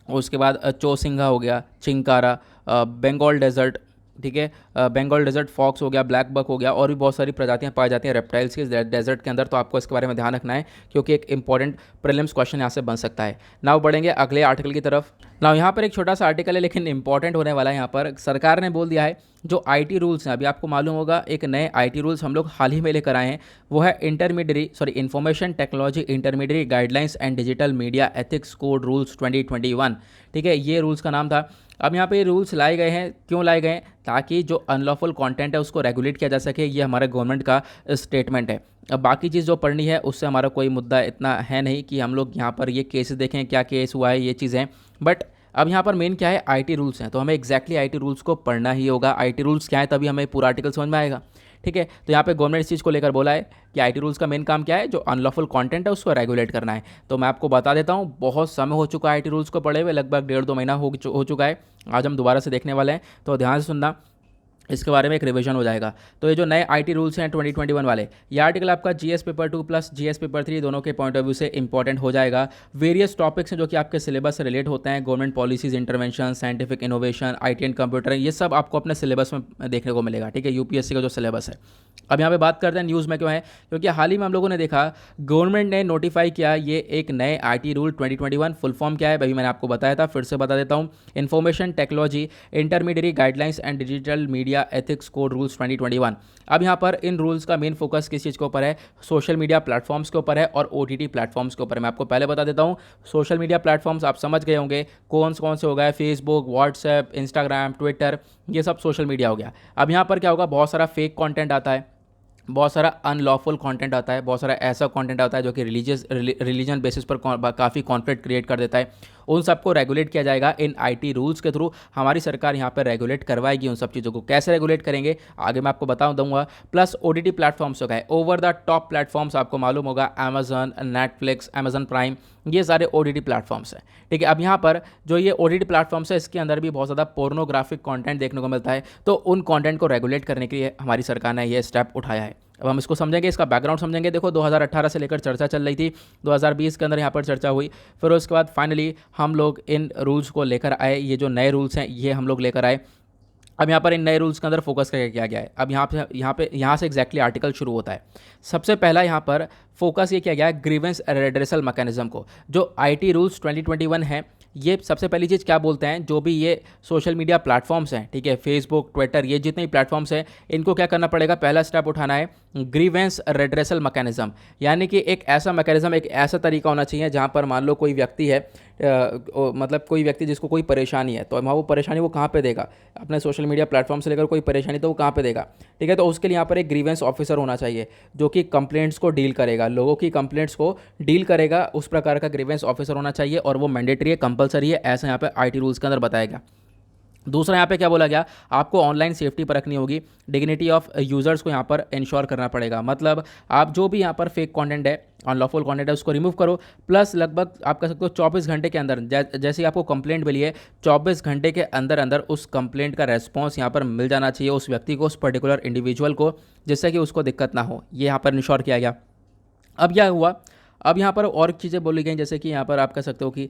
उसके बाद चौसिंघा हो गया, चिंकारा, बंगाल डेजर्ट, ठीक है, बंगाल डेजर्ट फॉक्स हो गया, ब्लैक बक हो गया, और भी बहुत सारी प्रजातियां पाई जाती हैं रेप्टाइल्स के डेजर्ट के अंदर। तो आपको इसके बारे में ध्यान रखना है, क्योंकि एक इंपॉर्टेंट प्रीलिम्स क्वेश्चन यहाँ से बन सकता है। नाउ बढ़ेंगे अगले आर्टिकल की तरफ। नाउ यहाँ पर एक छोटा सा आर्टिकल है, लेकिन इंपॉर्टेंट होने वाला है। यहाँ पर सरकार ने बोल दिया है जो आईटी रूल्स हैं, अभी आपको मालूम होगा एक नए आईटी रूल्स हम लोग हाल ही में लेकर आए हैं, वो है information technology intermediate guidelines and digital media ethics code rules 2021, ठीक है, ये रूल्स का नाम था। अब यहाँ पे रूल्स लाए गए हैं, क्यों लाए गए हैं, ताकि जो अनलॉफुल कंटेंट है उसको रेगुलेट किया जा सके, ये हमारे गवर्नमेंट का स्टेटमेंट है। अब बाकी चीज़ जो पढ़नी है उससे हमारा कोई मुद्दा इतना है नहीं कि हम लोग यहाँ पर ये केसेस देखें, क्या केस हुआ है, ये चीज़ें। बट अब यहाँ पर मेन क्या है, आईटी रूल्स हैं, तो हमें एग्जैक्टली आईटी रूल्स को पढ़ना ही होगा। आईटी रूल्स क्या है, तभी हमें पूरा आर्टिकल समझ में आएगा, ठीक है। तो यहाँ पे गवर्नमेंट इस चीज़ को लेकर बोला है कि आईटी रूल्स का मेन काम क्या है, जो अनलॉफुल कंटेंट है उसको रेगुलेट करना है। तो मैं आपको बता देता हूँ, बहुत समय हो चुका है आईटी रूल्स को पढ़े हुए, लगभग 1.5-2 महीना हो चुका है। आज हम दोबारा से देखने वाले हैं, तो ध्यान से सुनना, इसके बारे में एक रिवीजन हो जाएगा। तो ये जो नए आईटी रूल्स हैं 2021 वाले, ये आर्टिकल आपका GS paper 2 plus GS paper 3 दोनों के पॉइंट ऑफ व्यू से इंपॉर्टेंट हो जाएगा। वेरियस टॉपिक्स हैं जो कि आपके सिलेबस से रिलेट होते हैं, government policies, intervention, scientific innovation, IT and computer, ये सब आपको अपने सिलेबस में देखने को मिलेगा, ठीक है, यूपीएससी का जो सिलेबस है। अब यहाँ पे बात करते हैं न्यूज़ में क्यों है, क्योंकि हाल ही में हम लोगों ने देखा गवर्नमेंट ने नोटिफाई किया ये एक नए आईटी रूल 2021। फुल फॉर्म क्या है अभी मैंने आपको बताया था, फिर से बता देता हूँ, information technology intermediate guidelines and digital media ethics code rules 2021। अब यहाँ पर इन रूल्स का मेन फोकस किस चीज़ के ऊपर है, सोशल मीडिया प्लेटफॉर्म्स के ऊपर है और ओटीटी प्लेटफॉर्म्स के ऊपर है। मैं आपको पहले बता देता हूँ, सोशल मीडिया प्लेटफॉर्म्स आप समझ गए होंगे कौन से हो गए, फेसबुक, व्हाट्सएप, इंस्टाग्राम, ट्विटर, ये सब सोशल मीडिया हो गया। अब यहाँ पर क्या होगा, बहुत सारा फेक कंटेंट आता है, बहुत सारा अनलॉफुल कंटेंट आता है, बहुत सारा ऐसा कंटेंट आता है जो कि रिलीजन बेसिस पर काफ़ी कॉन्फ्लिक्ट क्रिएट कर देता है। उन सबको रेगुलेट किया जाएगा इन आईटी रूल्स के थ्रू। हमारी सरकार यहाँ पर रेगुलेट करवाएगी उन सब चीज़ों को। कैसे रेगुलेट करेंगे आगे मैं आपको दूंगा। प्लस ओटीटी प्लेटफॉर्म्स हो गए, ओवर द टॉप प्लेटफॉर्म्स, आपको मालूम होगा अमेजन, नेटफ्लिक्स, अमेजन प्राइम, ये सारे ओटीटी प्लेटफॉर्म्स हैं, ठीक है। अब यहाँ पर जो ये ओटीटी प्लेटफॉर्म्स है, इसके अंदर भी बहुत ज़्यादा पोर्नोग्राफिक कंटेंट देखने को मिलता है, तो उन कंटेंट को रेगुलेट करने के लिए हमारी सरकार ने ये स्टेप उठाया है। अब हम इसको समझेंगे, इसका बैकग्राउंड समझेंगे। देखो 2018 से लेकर चर्चा चल रही थी, 2020 के अंदर यहाँ पर चर्चा हुई, फिर उसके बाद फाइनली हम लोग इन रूल्स को लेकर आए। ये जो नए रूल्स हैं ये हम लोग लेकर आए। अब यहाँ पर इन नए रूल्स के अंदर फोकस करके किया गया है। अब यहाँ से एग्जैक्टली आर्टिकल शुरू होता है। सबसे पहला यहाँ पर फोकस ये किया गया है ग्रीवेंस रेड्रेसल मैकेनिज्म को। जो आईटी रूल्स 2021 है, ये सबसे पहली चीज़ क्या बोलते हैं, जो भी ये सोशल मीडिया प्लेटफॉर्म्स हैं, ठीक है, फेसबुक, ट्विटर, ये जितने भी प्लेटफॉर्म्स हैं, इनको क्या करना पड़ेगा, पहला स्टेप उठाना है ग्रीवेंस रेड्रेसल मैकेनिज्म। यानी कि एक ऐसा मैकेनिज्म, एक ऐसा तरीका होना चाहिए जहाँ पर मान लो कोई व्यक्ति है, मतलब कोई व्यक्ति जिसको कोई परेशानी है, तो वहाँ वो परेशानी वो कहाँ पे देगा, अपने सोशल मीडिया प्लेटफॉर्म से लेकर कोई परेशानी तो वो कहाँ पे देगा, ठीक है। तो उसके लिए यहाँ पर एक ग्रीवेंस ऑफिसर होना चाहिए जो कि कंप्लेंट्स को डील करेगा, लोगों की कंप्लेंट्स को डील करेगा, उस प्रकार का ग्रीवेंस ऑफिसर होना चाहिए और वो मैंडेटरी है, कंपलसरी है, ऐसा यहाँ पे आईटी रूल्स के अंदर बताया गया। दूसरा यहाँ पे क्या बोला गया, आपको ऑनलाइन सेफ्टी परखनी होगी, डिग्निटी ऑफ यूज़र्स को यहाँ पर इंश्योर करना पड़ेगा। मतलब आप जो भी यहाँ पर फेक कंटेंट है, अनलॉफुल कंटेंट है, उसको रिमूव करो। प्लस लगभग आप कह सकते हो 24 घंटे के अंदर, जैसे ही आपको कंप्लेंट मिली है 24 घंटे के अंदर अंदर उस कंप्लेंट का रेस्पॉन्स यहाँ पर मिल जाना चाहिए उस व्यक्ति को, उस पर्टिकुलर इंडिविजुअल को, जिससे कि उसको दिक्कत ना हो, ये यहाँ पर इंश्योर किया गया। अब क्या हुआ, अब यहाँ पर और चीज़ें बोली गई, जैसे कि यहाँ पर आप कह सकते हो कि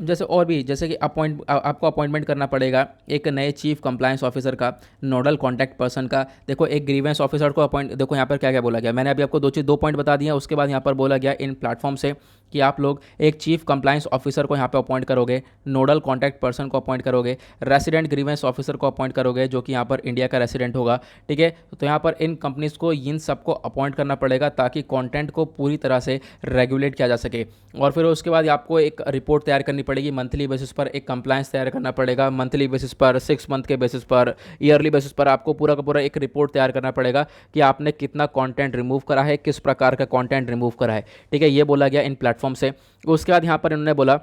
जैसे और भी, जैसे कि आपको अपॉइंटमेंट करना पड़ेगा एक नए चीफ कंप्लायंस ऑफिसर का, नोडल कॉन्टैक्ट पर्सन का। देखो एक ग्रीवेंस ऑफिसर को अपॉइंट, देखो यहाँ पर क्या क्या बोला गया, मैंने अभी आपको दो पॉइंट बता दिया। उसके बाद यहाँ पर बोला गया इन प्लेटफॉर्म से कि आप लोग एक चीफ कंप्लायंस ऑफिसर को यहाँ पे अपॉइंट करोगे, नोडल कॉन्टैक्ट पर्सन को अपॉइंट करोगे, रेसिडेंट ग्रीवेंस ऑफिसर को अपॉइंट करोगे जो कि यहाँ पर इंडिया का रेसिडेंट होगा, ठीक है। तो यहाँ पर इन कंपनीज़ को इन सबको अपॉइंट करना पड़ेगा ताकि कंटेंट को पूरी तरह से रेगुलेट किया जा सके। और फिर उसके बाद आपको एक रिपोर्ट तैयार करनी पड़ेगी मंथली बेसिस पर, एक कंप्लायंस तैयार करना पड़ेगा मंथली बेसिस पर, 6 मंथ के बेसिस पर, ईयरली बेसिस पर। आपको पूरा का पूरा एक रिपोर्ट तैयार करना पड़ेगा कि आपने कितना कंटेंट रिमूव करा है, किस प्रकार का कंटेंट रिमूव करा है, ठीक है। ये बोला गया इन प्लेटफॉर्म से। उसके बाद यहाँ पर इन्होंने बोला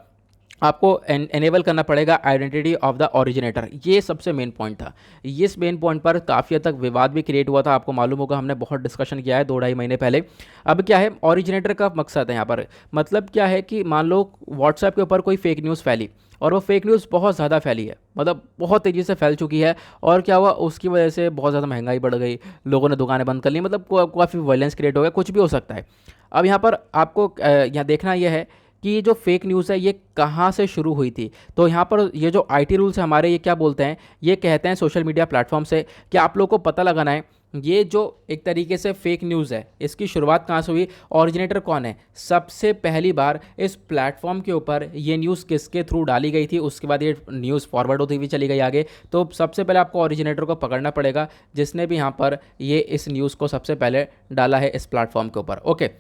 आपको एनेबल करना पड़ेगा आइडेंटिटी ऑफ द ओरिजिनेटर, ये सबसे मेन पॉइंट था। इस मेन पॉइंट पर काफ़ी हद तक विवाद भी क्रिएट हुआ था, आपको मालूम होगा, हमने बहुत डिस्कशन किया है 2-2.5 महीने पहले। अब क्या है, ओरिजिनेटर का मकसद है यहाँ पर, मतलब क्या है कि मान लो व्हाट्सएप के ऊपर कोई फेक न्यूज़ फैली और वो फेक न्यूज़ बहुत ज़्यादा फैली है, मतलब बहुत तेज़ी से फैल चुकी है, और क्या हुआ उसकी वजह से बहुत ज़्यादा महंगाई बढ़ गई, लोगों ने दुकानें बंद कर ली, मतलब काफ़ी वायलेंस क्रिएट हो गया, कुछ भी हो सकता है। अब यहाँ पर आपको यहाँ देखना यह है कि ये जो फेक न्यूज़ है ये कहाँ से शुरू हुई थी। तो यहाँ पर ये जो आईटी रूल्स है हमारे, ये क्या बोलते हैं, ये कहते हैं सोशल मीडिया प्लेटफॉर्म से कि आप लोगों को पता लगाना है ये जो एक तरीके से फेक न्यूज़ है इसकी शुरुआत कहाँ से हुई, ओरिजिनेटर कौन है, सबसे पहली बार इस प्लेटफॉर्म के ऊपर ये न्यूज़ किसके थ्रू डाली गई थी, उसके बाद ये न्यूज़ फॉरवर्ड होती हुई चली गई आगे। तो सबसे पहले आपको ओरिजिनेटर को पकड़ना पड़ेगा जिसने भी यहाँ पर ये इस न्यूज़ को सबसे पहले डाला है इस प्लेटफॉर्म के ऊपर, ओके।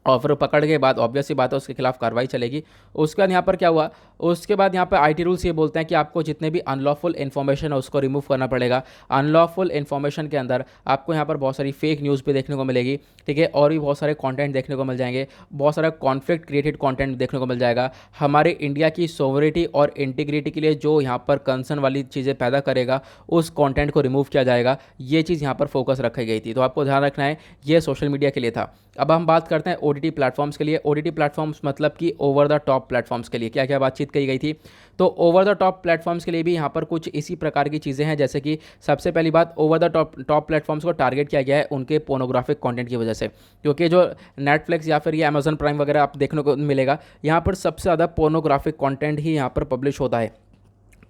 और फिर पकड़ के बाद ऑब्वियस सी बात है उसके खिलाफ कार्रवाई चलेगी। उसके बाद यहाँ पर क्या हुआ, उसके बाद यहाँ पर आईटी रूल्स ये बोलते हैं कि आपको जितने भी अनलॉफुल इन्फॉर्मेशन है उसको रिमूव करना पड़ेगा। अनलॉफुल इन्फॉर्मेशन के अंदर आपको यहाँ पर बहुत सारी फेक न्यूज़ भी देखने को मिलेगी, ठीक है, और भी बहुत सारे कंटेंट देखने को मिल जाएंगे, बहुत सारा कॉन्फ्लिक्ट क्रिएटेड कंटेंट देखने को मिल जाएगा। हमारे इंडिया की सोवरेनिटी और इंटीग्रिटी के लिए जो यहाँ पर कंसर्न वाली चीज़ें पैदा करेगा उस कंटेंट को रिमूव किया जाएगा, ये चीज़ यहाँ पर फोकस रखी गई थी। तो आपको ध्यान रखना है ये सोशल मीडिया के लिए था। अब हम बात करते हैं ओटीटी प्लेटफॉर्म्स के लिए। ओटीटी प्लेटफॉर्म्स मतलब कि ओवर द टॉप प्लेटफॉर्म्स के लिए क्या क्या बातचीत कही गई थी। तो ओवर द टॉप प्लेटफॉर्म्स के लिए भी यहाँ पर कुछ इसी प्रकार की चीज़ें हैं, जैसे कि सबसे पहली बात, ओवर द टॉप प्लेटफॉर्म्स को टारगेट किया गया है उनके पोर्नोग्राफिक कंटेंट की वजह से, क्योंकि जो नेटफ्लिक्स या फिर ये अमेजन प्राइम वगैरह आप देखने को मिलेगा, यहाँ पर सबसे ज़्यादा पोर्नोग्राफिक कंटेंट ही यहाँ पर पब्लिश होता है।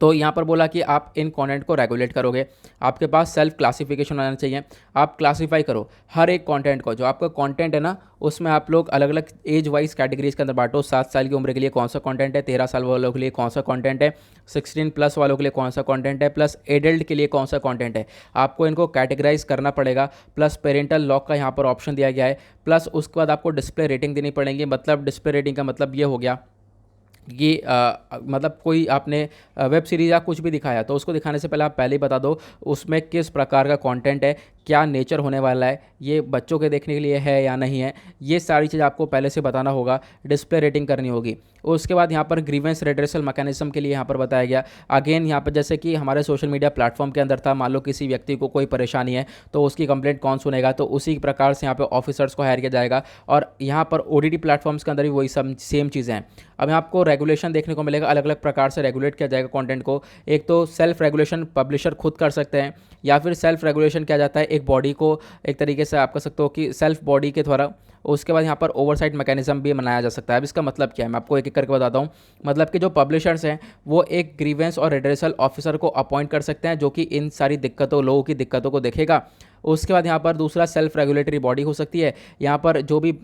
तो यहाँ पर बोला कि आप इन कंटेंट को रेगुलेट करोगे, आपके पास सेल्फ क्लासिफिकेशन होना चाहिए, आप क्लासीफाई करो हर एक कंटेंट को, जो आपका कंटेंट है ना उसमें आप लोग अलग अलग एज वाइज कैटेगरीज के अंदर बांटो। 7 साल की उम्र के लिए कौन सा कंटेंट है, 13 साल वालों के लिए कौन सा कंटेंट है, 16+ वालों के लिए कौन सा कंटेंट है, प्लस एडल्ट के लिए कौन सा कंटेंट है, आपको इनको कैटेगराइज करना पड़ेगा। प्लस पेरेंटल लॉक का यहाँ पर ऑप्शन दिया गया है। प्लस उसके बाद आपको डिस्प्ले रेटिंग देनी पड़ेगी। मतलब डिस्प्ले रेटिंग का मतलब ये हो गया कि मतलब कोई आपने वेब सीरीज़ या कुछ भी दिखाया तो उसको दिखाने से पहले आप पहले ही बता दो उसमें किस प्रकार का कंटेंट है, क्या नेचर होने वाला है, ये बच्चों के देखने के लिए है या नहीं है, ये सारी चीज़ आपको पहले से बताना होगा, डिस्प्ले रेटिंग करनी होगी। उसके बाद यहाँ पर ग्रीवेंस रेड्रेसल मैकेनिज्म के लिए यहाँ पर बताया गया। अगेन यहाँ पर जैसे कि हमारे सोशल मीडिया प्लेटफॉर्म के अंदर था, मान लो किसी व्यक्ति को कोई परेशानी है तो उसकी कंप्लेंट कौन सुनेगा, तो उसी प्रकार से यहाँ पर ऑफिसर्स को हायर किया जाएगा। और यहाँ पर ओटीटी प्लेटफॉर्म्स के अंदर भी वही सब सेम चीज़ें हैं। अब यहाँ आपको रेगुलेशन देखने को मिलेगा, अलग अलग प्रकार से रेगुलेट किया जाएगा कंटेंट को। एक तो सेल्फ रेगुलेशन पब्लिशर खुद कर सकते हैं, या फिर सेल्फ रेगुलेशन किया जाता है एक बॉडी को, एक तरीके से आप कह सकते हो कि सेल्फ बॉडी के द्वारा। उसके बाद यहाँ पर ओवरसाइट मैकेनिज्म भी बनाया जा सकता है। अब इसका मतलब क्या है, मैं आपको एक एक करके बताता हूँ। मतलब कि जो पब्लिशर्स हैं वो एक ग्रीवेंस और रेड्रेसल ऑफिसर को अपॉइंट कर सकते हैं जो कि इन सारी दिक्कतों, लोगों की दिक्कतों को देखेगा। उसके बाद यहाँ पर दूसरा सेल्फ रेगुलेटरी बॉडी हो सकती है, यहाँ पर जो भी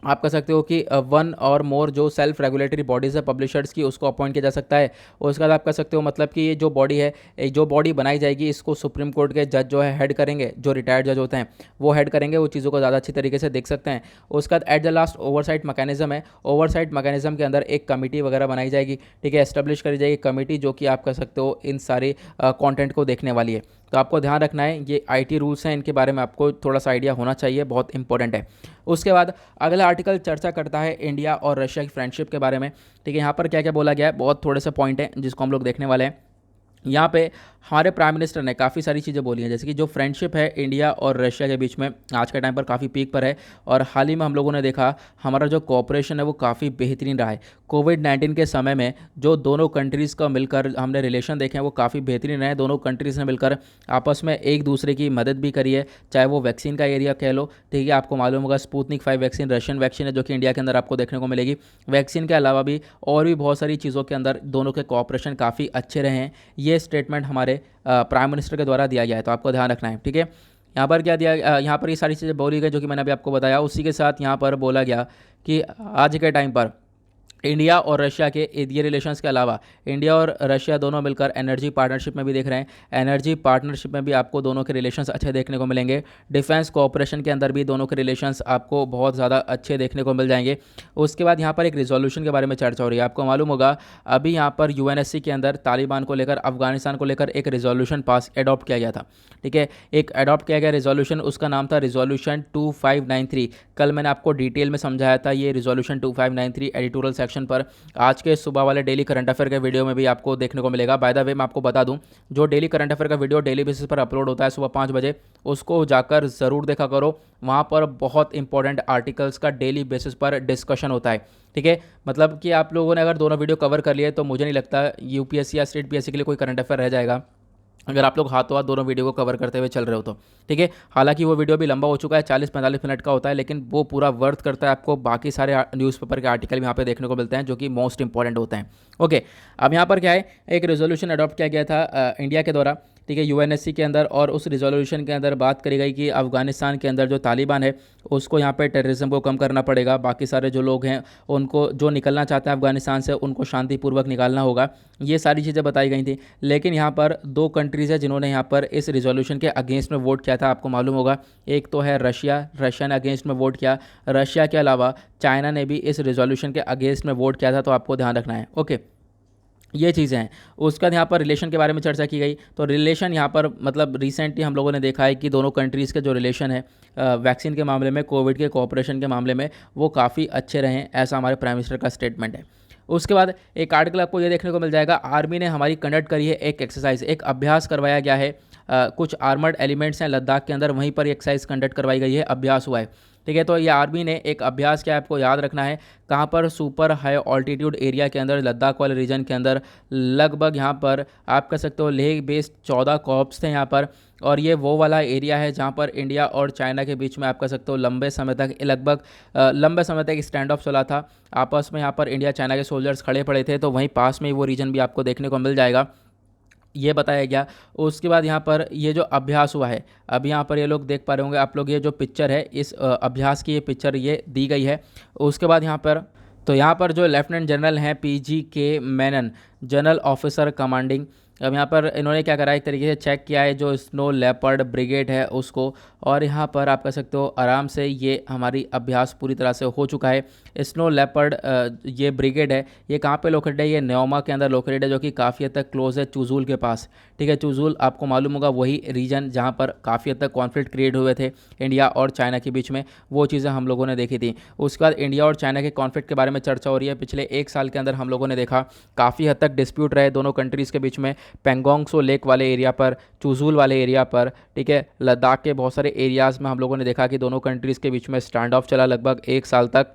आप कह सकते हो कि वन और मोर जो सेल्फ रेगुलेटरी बॉडीज़ है पब्लिशर्स की, उसको अपॉइंट किया जा सकता है। और उसके बाद आप कह सकते हो मतलब कि ये जो बॉडी है, जो बॉडी बनाई जाएगी, इसको सुप्रीम कोर्ट के जज जो है हेड करेंगे, जो रिटायर्ड जज होते हैं वो हेड करेंगे, वो चीज़ों को ज़्यादा अच्छी तरीके से देख सकते हैं। उसके बाद eight the last oversight mechanism है। ओवरसाइट मैकेनिज्म के अंदर एक कमेटी वगैरह बनाई जाएगी, ठीक है, एस्टेब्लिश करी जाएगी कमेटी, जो कि आप कह सकते हो इन सारे कंटेंट को देखने वाली है। तो आपको ध्यान रखना है, ये आईटी रूल्स हैं, इनके बारे में आपको थोड़ा सा आइडिया होना चाहिए, बहुत इंपॉर्टेंट है। उसके बाद अगला आर्टिकल चर्चा करता है इंडिया और रशिया की फ्रेंडशिप के बारे में, ठीक है। यहाँ पर क्या क्या बोला गया है, बहुत थोड़े से पॉइंट हैं जिसको हम लोग देखने वाले हैं। यहाँ पे हमारे प्राइम मिनिस्टर ने काफ़ी सारी चीज़ें बोली हैं, जैसे कि जो फ्रेंडशिप है इंडिया और रशिया के बीच में आज के टाइम पर काफ़ी पीक पर है। और हाल ही में हम लोगों ने देखा हमारा जो कोऑपरेशन है वो काफ़ी बेहतरीन रहा है। कोविड-19 के समय में जो दोनों कंट्रीज़ का मिलकर हमने रिलेशन देखे हैं वो काफ़ी बेहतरीन रहे। दोनों कंट्रीज़ ने मिलकर आपस में एक दूसरे की मदद भी करी है, चाहे वो वैक्सीन का एरिया कह लो, ठीक है। आपको मालूम होगा स्पुतनिक 5 वैक्सीन रशियन वैक्सीन है, जो कि इंडिया के अंदर आपको देखने को मिलेगी। वैक्सीन के अलावा भी और भी बहुत सारी चीज़ों के अंदर दोनों के कोऑपरेशन काफ़ी अच्छे रहे हैं। ये स्टेटमेंट हमारे प्राइम मिनिस्टर के द्वारा दिया गया है, तो आपको ध्यान रखना है, ठीक है। यहाँ पर क्या दिया, यहाँ पर ये सारी चीज़ें बोली गई जो कि मैंने अभी आपको बताया। उसी के साथ यहाँ पर बोला गया कि आज के टाइम पर इंडिया और रशिया के ये रिलेशंस के अलावा इंडिया और रशिया दोनों मिलकर एनर्जी पार्टनरशिप में भी देख रहे हैं। एनर्जी पार्टनरशिप में भी आपको दोनों के रिलेशंस अच्छे देखने को मिलेंगे। डिफेंस कोऑपरेशन के अंदर भी दोनों के रिलेशंस आपको बहुत ज़्यादा अच्छे देखने को मिल जाएंगे। उसके बाद यहाँ पर एक रिजोल्यूशन के बारे में चर्चा हो रही है। आपको मालूम होगा अभी यहाँ पर यूएनएससी के अंदर तालिबान को लेकर, अफगानिस्तान को लेकर एक रिजोल्यूशन पास एडॉप्ट किया गया था, ठीक है। एक एडॉप्ट किया गया रिजोल्यूशन, उसका नाम था रिजोल्यूशन 2593। कल मैंने आपको डिटेल में समझाया था ये रिजोल्यूशन 2593 एडिटोरियल सेक्शन पर। आज के सुबह वाले डेली करंट अफेयर के वीडियो में भी आपको देखने को मिलेगा। बाय द वे मैं आपको बता दूं, जो डेली करंट अफेयर का वीडियो डेली बेसिस पर अपलोड होता है सुबह 5 बजे, उसको जाकर ज़रूर देखा करो। वहाँ पर बहुत इंपॉर्टेंट आर्टिकल्स का डेली बेसिस पर डिस्कशन होता है, ठीक है। मतलब कि आप लोगों ने अगर दोनों वीडियो कवर कर लिए तो मुझे नहीं लगता यूपीएससी या स्टेट पीएससी के लिए कोई करंट अफेयर रह जाएगा, अगर आप लोग हाथों हाथ दोनों वीडियो को कवर करते हुए चल रहे हो तो, ठीक है। हालांकि वो वीडियो भी लंबा हो चुका है, 40-45 मिनट का होता है, लेकिन वो पूरा वर्थ करता है। आपको बाकी सारे न्यूज़पेपर के आर्टिकल भी यहाँ पे देखने को मिलते हैं जो कि मोस्ट इंपॉर्टेंट होते हैं। ओके, अब यहाँ पर क्या है, एक रेजोल्यूशन अडॉप्ट किया गया था इंडिया के द्वारा, ठीक है, यूएनएससी के अंदर। और उस रिजोल्यूशन के अंदर बात करी गई कि अफगानिस्तान के अंदर जो तालिबान है उसको यहाँ पे टेररिज्म को कम करना पड़ेगा। बाकी सारे जो लोग हैं उनको, जो निकलना चाहते हैं अफगानिस्तान से, उनको शांतिपूर्वक निकालना होगा। ये सारी चीज़ें बताई गई थी। लेकिन यहाँ पर दो कंट्रीज़ है जिन्होंने यहाँ पर इस रिजोल्यूशन के अगेंस्ट में वोट किया था, आपको मालूम होगा। एक तो है रशिया, रशिया ने अगेंस्ट में वोट किया। रशिया के अलावा चाइना ने भी इस रिजोल्यूशन के अगेंस्ट में वोट किया था, तो आपको ध्यान रखना है। ओके, ये चीज़ें हैं। उसके बाद यहाँ पर रिलेशन के बारे में चर्चा की गई। तो रिलेशन यहाँ पर मतलब रिसेंटली हम लोगों ने देखा है कि दोनों कंट्रीज़ के जो रिलेशन है वैक्सीन के मामले में, कोविड के कोऑपरेशन के मामले में, वो काफ़ी अच्छे रहे हैं, ऐसा हमारे प्राइम मिनिस्टर का स्टेटमेंट है। उसके बाद एक आर्टिकल आपको ये देखने को मिल जाएगा, आर्मी ने हमारी कंडक्ट करी है एक एक्सरसाइज, एक अभ्यास करवाया गया है। कुछ आर्मर्ड एलिमेंट्स हैं लद्दाख के अंदर, वहीं पर एक्सरसाइज कंडक्ट करवाई गई है, अभ्यास हुआ है, ठीक है। तो ये आर्मी ने एक अभ्यास किया, आपको याद रखना है, कहाँ पर, सुपर हाई ऑल्टीट्यूड एरिया के अंदर, लद्दाख वाले रीजन के अंदर। लगभग यहाँ पर आप कह सकते हो लेह बेस्ड 14 कॉर्प्स थे यहाँ पर। और ये वो वाला एरिया है जहाँ पर इंडिया और चाइना के बीच में आप कह सकते हो लंबे समय तक, लगभग लंबे समय तक स्टैंड ऑफ चला था आपस में। यहाँ पर इंडिया चाइना के सोल्जर्स खड़े पड़े थे, तो वहीं पास में ही वो रीजन भी आपको देखने को मिल जाएगा, ये बताया गया। उसके बाद यहाँ पर ये जो अभ्यास हुआ है, अब यहाँ पर ये लोग देख पा रहे होंगे आप लोग, ये जो पिक्चर है इस अभ्यास की, ये पिक्चर ये दी गई है। उसके बाद यहाँ पर, तो यहाँ पर जो लेफ्टिनेंट जनरल हैं PG Menon, general officer commanding, अब यहाँ पर इन्होंने क्या करा, एक तरीके से चेक किया है जो स्नो लेपर्ड ब्रिगेड है उसको। और यहाँ पर आप कह सकते हो आराम से ये हमारी अभ्यास पूरी तरह से हो चुका है। स्नो लेपर्ड ये ब्रिगेड है, ये कहाँ पे लोकेटेड है, ये न्योमा के अंदर लोकेटेड है, जो कि काफ़ी हद तक क्लोज है चुजूल के पास, ठीक है। चुजूल आपको मालूम होगा वही रीजन जहाँ पर काफ़ी हद तक कॉन्फ्लिक्ट क्रिएट हुए थे इंडिया और चाइना के बीच में, वो चीज़ें हम लोगों ने देखी थी। उसके बाद इंडिया और चाइना के कॉन्फ्लिक्ट के बारे में चर्चा हो रही है। पिछले 1 साल के अंदर हम लोगों ने देखा काफ़ी हद तक डिस्प्यूट रहे दोनों कंट्रीज़ के बीच में, पेंगोंग सो लेक वाले एरिया पर, चुजूल वाले एरिया पर, ठीक है। लद्दाख के बहुत सारे एरियाज़ में हम लोगों ने देखा कि दोनों कंट्रीज़ के बीच में स्टैंड ऑफ चला लगभग 1 साल तक।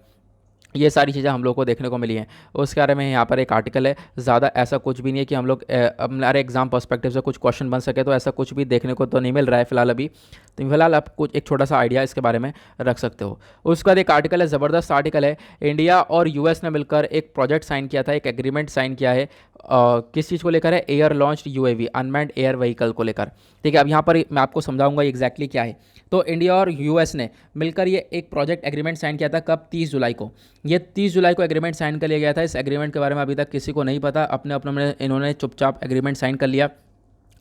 ये सारी चीज़ें हम लोग को देखने को मिली हैं। उसके बारे में यहाँ पर एक आर्टिकल है, ज़्यादा ऐसा कुछ भी नहीं है कि हम लोग हमारे एग्जाम पर्सपेक्टिव से कुछ क्वेश्चन बन सके, तो ऐसा कुछ भी देखने को तो नहीं मिल रहा है फिलहाल अभी। तो फिलहाल आप कुछ एक छोटा सा आइडिया इसके बारे में रख सकते हो। उसके बाद एक आर्टिकल है, ज़बरदस्त आर्टिकल है, इंडिया और यूएस ने मिलकर एक प्रोजेक्ट साइन किया था, एक एग्रीमेंट साइन किया है। किस चीज़ को लेकर है? Air launched UAV, unmanned air vehicle को लेकर। ठीक है, अब यहाँ पर मैं आपको समझाऊंगा एग्जैक्टली क्या है। तो इंडिया और यूएस ने मिलकर ये एक प्रोजेक्ट एग्रीमेंट साइन किया था, कब? 30 जुलाई को। ये 30 जुलाई को एग्रीमेंट साइन कर लिया गया था। इस एग्रीमेंट के बारे में अभी तक किसी को नहीं पता, अपने अपने में इन्होंने चुपचाप एग्रीमेंट साइन कर लिया।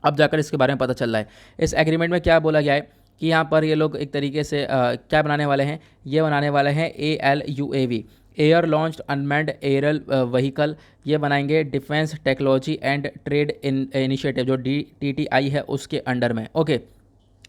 अब जाकर इसके बारे में पता चल रहा है। इस एग्रीमेंट में क्या बोला गया है कि यहाँ पर ये लोग एक तरीके से क्या बनाने वाले हैं? ये बनाने वाले हैं ALUAV, air launched unmanned एयरल vehicle. ये बनाएंगे defence technology and trade initiative, जो DTTI है, उसके अंडर में। ओके,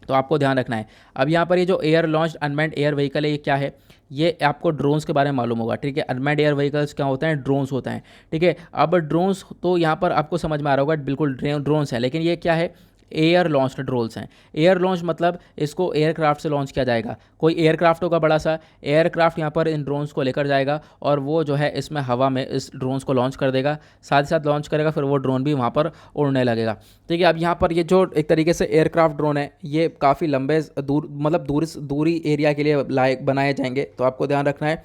तो आपको ध्यान रखना है। अब यहाँ पर ये जो air launched unmanned air vehicle है, ये क्या है? ये आपको ड्रोन्स के बारे में मालूम होगा। ठीक है, अनमैन्ड एयर व्हीकल्स क्या होते हैं? ड्रोन्स होते हैं। ठीक है, अब ड्रोन्स तो यहाँ पर आपको समझ में आ रहा होगा, बिल्कुल ड्रोन्स है, लेकिन ये क्या है? एयर लॉन्च्ड ड्रोन्स हैं। एयर लॉन्च मतलब इसको एयरक्राफ्ट से लॉन्च किया जाएगा। कोई एयरक्राफ्ट होगा बड़ा सा, एयरक्राफ्ट यहाँ पर इन ड्रोन्स को लेकर जाएगा और वो जो है इसमें हवा में इस ड्रोन्स को लॉन्च कर देगा, साथ ही साथ लॉन्च करेगा, फिर वो ड्रोन भी वहाँ पर उड़ने लगेगा। ठीक है, अब यहाँ पर ये जो एक तरीके से एयरक्राफ्ट ड्रोन है, ये काफ़ी लंबे दूर मतलब दूरी एरिया के लिए लायक बनाए जाएंगे। तो आपको ध्यान रखना है,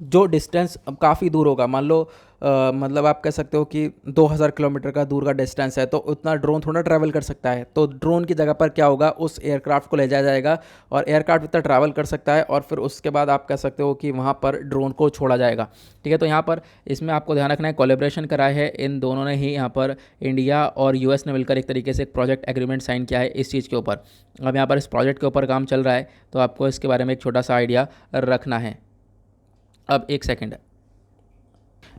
जो डिस्टेंस काफ़ी दूर होगा, मान लो मतलब आप कह सकते हो कि 2000 किलोमीटर का दूर का डिस्टेंस है, तो उतना ड्रोन थोड़ा ट्रैवल कर सकता है। तो ड्रोन की जगह पर क्या होगा? उस एयरक्राफ्ट को ले जाया जाएगा और एयरक्राफ्ट इतना ट्रैवल कर सकता है और फिर उसके बाद आप कह सकते हो कि वहाँ पर ड्रोन को छोड़ा जाएगा। ठीक है, तो यहाँ पर इसमें आपको ध्यान रखना है, कोलेब्रेशन करा है इन दोनों ने ही। यहाँ पर इंडिया और यूएस ने मिलकर एक तरीके से एक प्रोजेक्ट एग्रीमेंट साइन किया है इस चीज़ के ऊपर। अब यहाँ पर इस प्रोजेक्ट के ऊपर काम चल रहा है, तो आपको इसके बारे में एक छोटा सा आइडिया रखना है। अब एक सेकंड,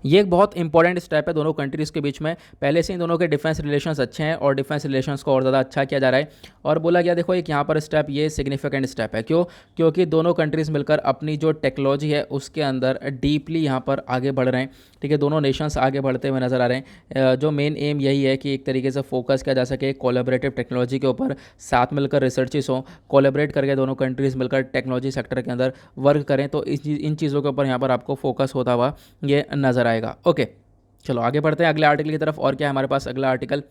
ये एक बहुत इंपॉर्टेंट स्टेप है दोनों कंट्रीज़ के बीच में। पहले से इन दोनों के डिफेंस रिलेशंस अच्छे हैं और डिफेंस रिलेशंस को और ज़्यादा अच्छा किया जा रहा है। और बोला गया, देखो एक यहाँ पर स्टेप, ये सिग्निफिकेंट स्टेप है। क्यों? क्योंकि दोनों कंट्रीज़ मिलकर अपनी जो टेक्नोलॉजी है उसके अंदर डीपली यहाँ पर आगे बढ़ रहे हैं। ठीक है, दोनों नेशंस आगे बढ़ते हुए नज़र आ रहे हैं। जो मेन एम यही है कि एक तरीके से फोकस किया जा सके कोलैबोरेटिव टेक्नोलॉजी के ऊपर, साथ मिलकर रिसर्चेस हों, कोलैबोरेट करके दोनों कंट्रीज़ मिलकर टेक्नोलॉजी सेक्टर के अंदर वर्क करें। तो इन चीज़ों के ऊपर यहाँ पर आपको फोकस होता हुआ ये नज़र आएगा। ओके, चलो आगे बढ़ते हैं अगले आर्टिकल की तरफ। और क्या है हमारे पास अगला आर्टिकल?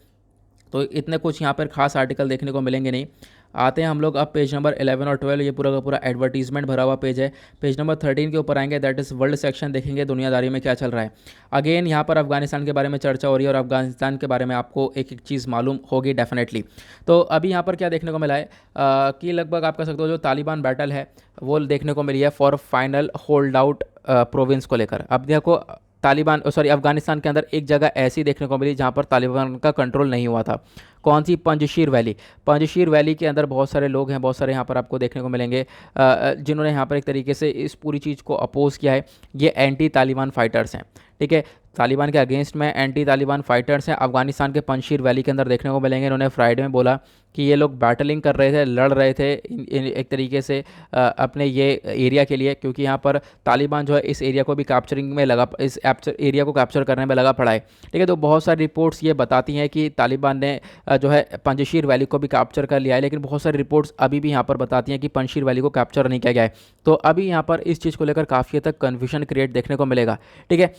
तो इतने कुछ यहाँ पर खास आर्टिकल देखने को मिलेंगे नहीं। आते हैं हम लोग अब पेज नंबर 11 और 12, ये पूरा का पूरा एडवर्टीजमेंट भरा हुआ पेज है। पेज नंबर 13 के ऊपर आएंगे, दैट इज़ वर्ल्ड सेक्शन, देखेंगे दुनियादारी में क्या चल रहा है। अगेन यहाँ पर अफगानिस्तान के बारे में चर्चा हो रही है और अफगानिस्तान के बारे में आपको एक एक चीज़ मालूम होगी डेफिनेटली। तो अभी यहाँ पर क्या देखने को मिला है कि लगभग आप कह सकते हो जो तालिबान बैटल है वो देखने को मिली है for final hold out province को लेकर। अब देखो तालिबान अफगानिस्तान के अंदर एक जगह ऐसी देखने को मिली जहाँ पर तालिबान का कंट्रोल नहीं हुआ था। कौन सी? पंजशीर वैली। पंजशीर वैली के अंदर बहुत सारे लोग हैं, बहुत सारे यहाँ पर आपको देखने को मिलेंगे जिन्होंने यहाँ पर एक तरीके से इस पूरी चीज़ को अपोज किया है। ये एंटी तालिबान फाइटर्स हैं। ठीक है, तालिबान के अगेंस्ट में एंटी तालिबान फाइटर्स हैं, अफगानिस्तान के पंजशीर वैली के अंदर देखने को मिलेंगे। इन्होंने फ्राइडे में बोला कि ये लोग बैटलिंग कर रहे थे, लड़ रहे थे एक तरीके से अपने ये एरिया के लिए, क्योंकि यहाँ पर तालिबान जो है इस एरिया को भी कैप्चरिंग में लगा, इस एरिया को कैप्चर करने में लगा पड़ा है। ठीक है, तो बहुत सारी रिपोर्ट्स ये बताती हैं कि तालिबान ने जो है पंजशीर वैली को भी कैप्चर कर लिया है, लेकिन बहुत सारी रिपोर्ट्स अभी भी यहाँ पर बताती हैं कि पंजशीर वैली को कैप्चर नहीं किया गया है। तो अभी यहाँ पर इस चीज़ को लेकर काफ़ी हद तक कन्फ्यूजन क्रिएट देखने को मिलेगा। ठीक है,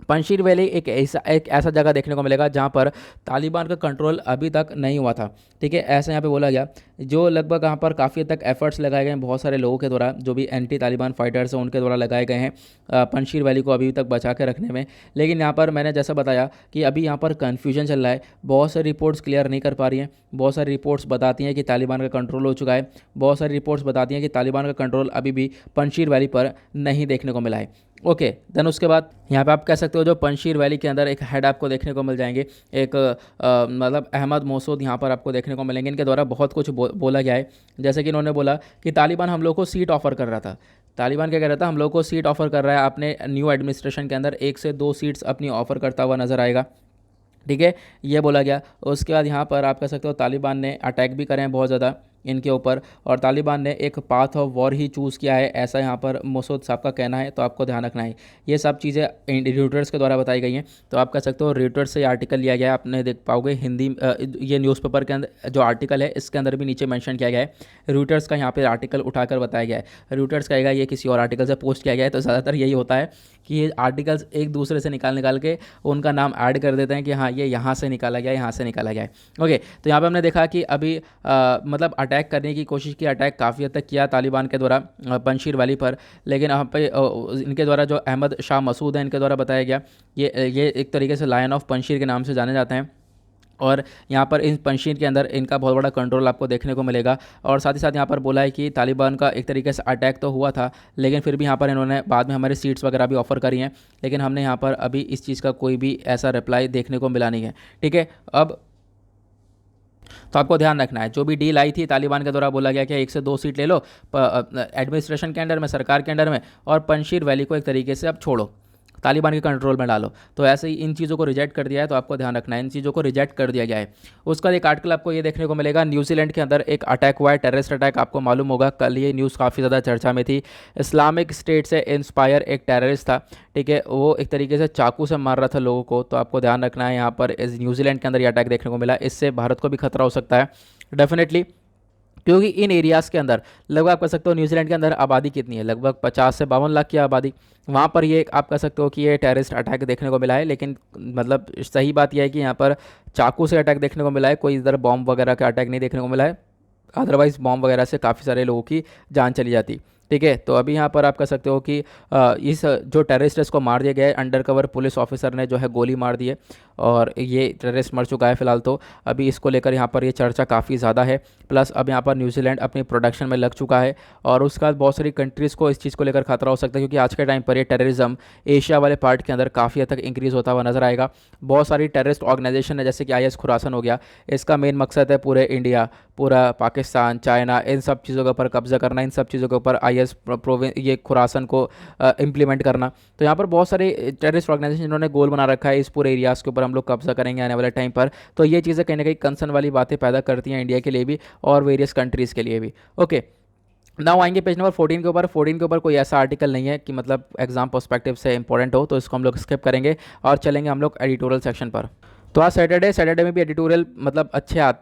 पंजशीर वैली एक ऐसा जगह देखने को मिलेगा जहाँ पर तालिबान का कंट्रोल अभी तक नहीं हुआ था। ठीक है, ऐसा यहाँ पे बोला गया, जो लगभग यहाँ पर काफ़ी हद तक एफर्ट्स लगाए गए हैं बहुत सारे लोगों के द्वारा, जो भी एंटी तालिबान फाइटर्स हैं उनके द्वारा लगाए गए हैं पंजशीर वैली को अभी तक बचा के रखने में। लेकिन यहाँ पर मैंने जैसा बताया कि अभी यहाँ पर कन्फ्यूजन चल रहा है, बहुत सारी रिपोर्ट्स क्लियर नहीं कर पा रही हैं। बहुत सारी रिपोर्ट्स बताती हैं कि तालिबान का कंट्रोल हो चुका है, बहुत सारी रिपोर्ट्स बताती हैं कि तालिबान का कंट्रोल अभी भी पंजशीर वैली पर नहीं देखने को मिला है। ओके, देन उसके बाद यहाँ पे आप कह सकते हो जो पंजशीर वैली के अंदर एक हेड आपको देखने को मिल जाएंगे, एक मतलब अहमद मसूद यहाँ पर आपको देखने को मिलेंगे। इनके द्वारा बहुत कुछ बोला गया है, जैसे कि इन्होंने बोला कि तालिबान हम लोग को सीट ऑफर कर रहा था। तालिबान क्या कह रहा था? हम लोग को सीट ऑफर कर रहा है, अपने न्यू एडमिनिस्ट्रेशन के अंदर 1 से 2 सीट्स अपनी ऑफर करता हुआ नजर आएगा। ठीक है, ये बोला गया। उसके बाद यहाँ पर आप कह सकते हो तालिबान ने अटैक भी करे हैं बहुत ज़्यादा। इनके ऊपर, और तालिबान ने एक path of war he choose किया है, ऐसा यहाँ पर मसूद साहब का कहना है। तो आपको ध्यान रखना है, ये सब चीज़ें र्यूटर्स के द्वारा बताई गई हैं। तो आप कह सकते हो र्यूटर्स से आर्टिकल लिया गया है, आपने देख पाओगे हिंदी ये न्यूज़पेपर के अंदर जो आर्टिकल है इसके अंदर भी नीचे मेंशन किया गया है, र्यूटर्स का यहाँ पे आर्टिकल उठाकर बताया गया है। र्यूटर्स कहेगा ये किसी और आर्टिकल से पोस्ट किया गया है, तो ज़्यादातर यही होता है कि ये आर्टिकल्स एक दूसरे से निकाल के उनका नाम ऐड कर देते हैं कि हाँ ये यहाँ से निकाला गया, यहाँ से निकाला गया है। ओके, तो यहाँ पे हमने देखा कि अभी मतलब अटैक करने की कोशिश की, अटैक काफ़ी हद तक किया तालिबान के द्वारा पंजशीर वैली पर, लेकिन यहाँ पे इनके द्वारा जो अहमद शाह मसूद है इनके द्वारा बताया गया, ये एक तरीके से लायन ऑफ पंजशीर के नाम से जाने जाते हैं। और यहाँ पर इन पंजशीर के अंदर इनका बहुत बड़ा कंट्रोल आपको देखने को मिलेगा। और साथ ही साथ यहाँ पर बोला है कि तालिबान का एक तरीके से अटैक तो हुआ था, लेकिन फिर भी यहाँ पर इन्होंने बाद में हमारी सीट्स वगैरह भी ऑफ़र करी हैं, लेकिन हमने यहाँ पर अभी इस चीज़ का कोई भी ऐसा रिप्लाई देखने को मिला नहीं है। ठीक है, अब तो आपको ध्यान रखना है, जो भी डील आई थी तालिबान के द्वारा बोला गया कि 1 से 2 सीट ले लो एडमिनिस्ट्रेशन के अंडर में, सरकार के अंडर में, और पंजशीर वैली को एक तरीके से अब छोड़ो, तालिबान के कंट्रोल में डालो। तो ऐसे ही इन चीज़ों को रिजेक्ट कर दिया है, तो आपको ध्यान रखना है, इन चीज़ों को रिजेक्ट कर दिया गया है। उसका एक आर्टिकल आपको ये देखने को मिलेगा, न्यूजीलैंड के अंदर एक अटैक हुआ है, टेररिस्ट अटैक। आपको मालूम होगा कल ये न्यूज़ काफ़ी ज़्यादा चर्चा में थी। इस्लामिक स्टेट से इंस्पायर एक टेररिस्ट था, ठीक है, वो एक तरीके से चाकू से मार रहा था लोगों को। तो आपको ध्यान रखना है, यहाँ पर इस न्यूजीलैंड के अंदर ये अटैक देखने को मिला, इससे भारत को भी खतरा हो सकता है डेफिनेटली, क्योंकि इन एरियाज़ के अंदर लगभग आप कह सकते हो न्यूजीलैंड के अंदर आबादी कितनी है, लगभग 50 से 52 लाख की आबादी। वहाँ पर ये आप कह सकते हो कि ये टेररिस्ट अटैक देखने को मिला है, लेकिन मतलब सही बात यह है कि यहाँ पर चाकू से अटैक देखने को मिला है, कोई इधर बॉम्ब वगैरह का अटैक नहीं देखने को मिला है, अदरवाइज़ बॉम्ब वगैरह से काफ़ी सारे लोगों की जान चली जाती। ठीक है, तो अभी यहाँ पर आप कह सकते हो कि इस जो टेररिस्ट है इसको मार दिया गया है, अंडर कवर पुलिस ऑफिसर ने जो है गोली मार दी है, और ये टेररिस्ट मर चुका है फिलहाल। तो अभी इसको लेकर यहाँ पर ये चर्चा काफ़ी ज़्यादा है। प्लस अब यहाँ पर न्यूजीलैंड अपनी प्रोडक्शन में लग चुका है, और उसके बाद बहुत सारी कंट्रीज़ को इस चीज़ को लेकर खतरा हो सकता है, क्योंकि आज के टाइम पर ये टेररिज्म एशिया वाले पार्ट के अंदर काफ़ी हद तक इंक्रीज़ होता हुआ नजर आएगा। बहुत सारी टेररिस्ट ऑर्गेनाइजेशन है, जैसे कि IS खुरासन हो गया, इसका मेन मकसद है पूरे इंडिया, पूरा पाकिस्तान, चाइना, इन सब चीज़ों के ऊपर कब्जा करना, इन सब चीज़ों के ऊपर IS ये खुरासन को इम्प्लीमेंट करना। तो यहाँ पर बहुत सारे टेररिस्ट ऑर्गेनाइजेशन जिन्होंने गोल बना रखा है, इस पूरे एरियाज़ के ऊपर हम लोग कब्जा करेंगे आने वाले टाइम पर। तो ये चीज़ें कहीं ना कहीं कंसर्न वाली बातें पैदा करती हैं इंडिया के लिए भी और वेरियस कंट्रीज़ के लिए भी। ओके, नाउ आएंगे पेज नंबर 14 के ऊपर। 14 के ऊपर कोई ऐसा आर्टिकल नहीं है कि मतलब एग्जाम पर्सपेक्टिव से इंपॉर्टेंट हो, तो इसको हम लोग स्किप करेंगे और चलेंगे हम लोग एडिटोरियल सेक्शन पर। तो आज सैटरडे में भी एडिटोरियल मतलब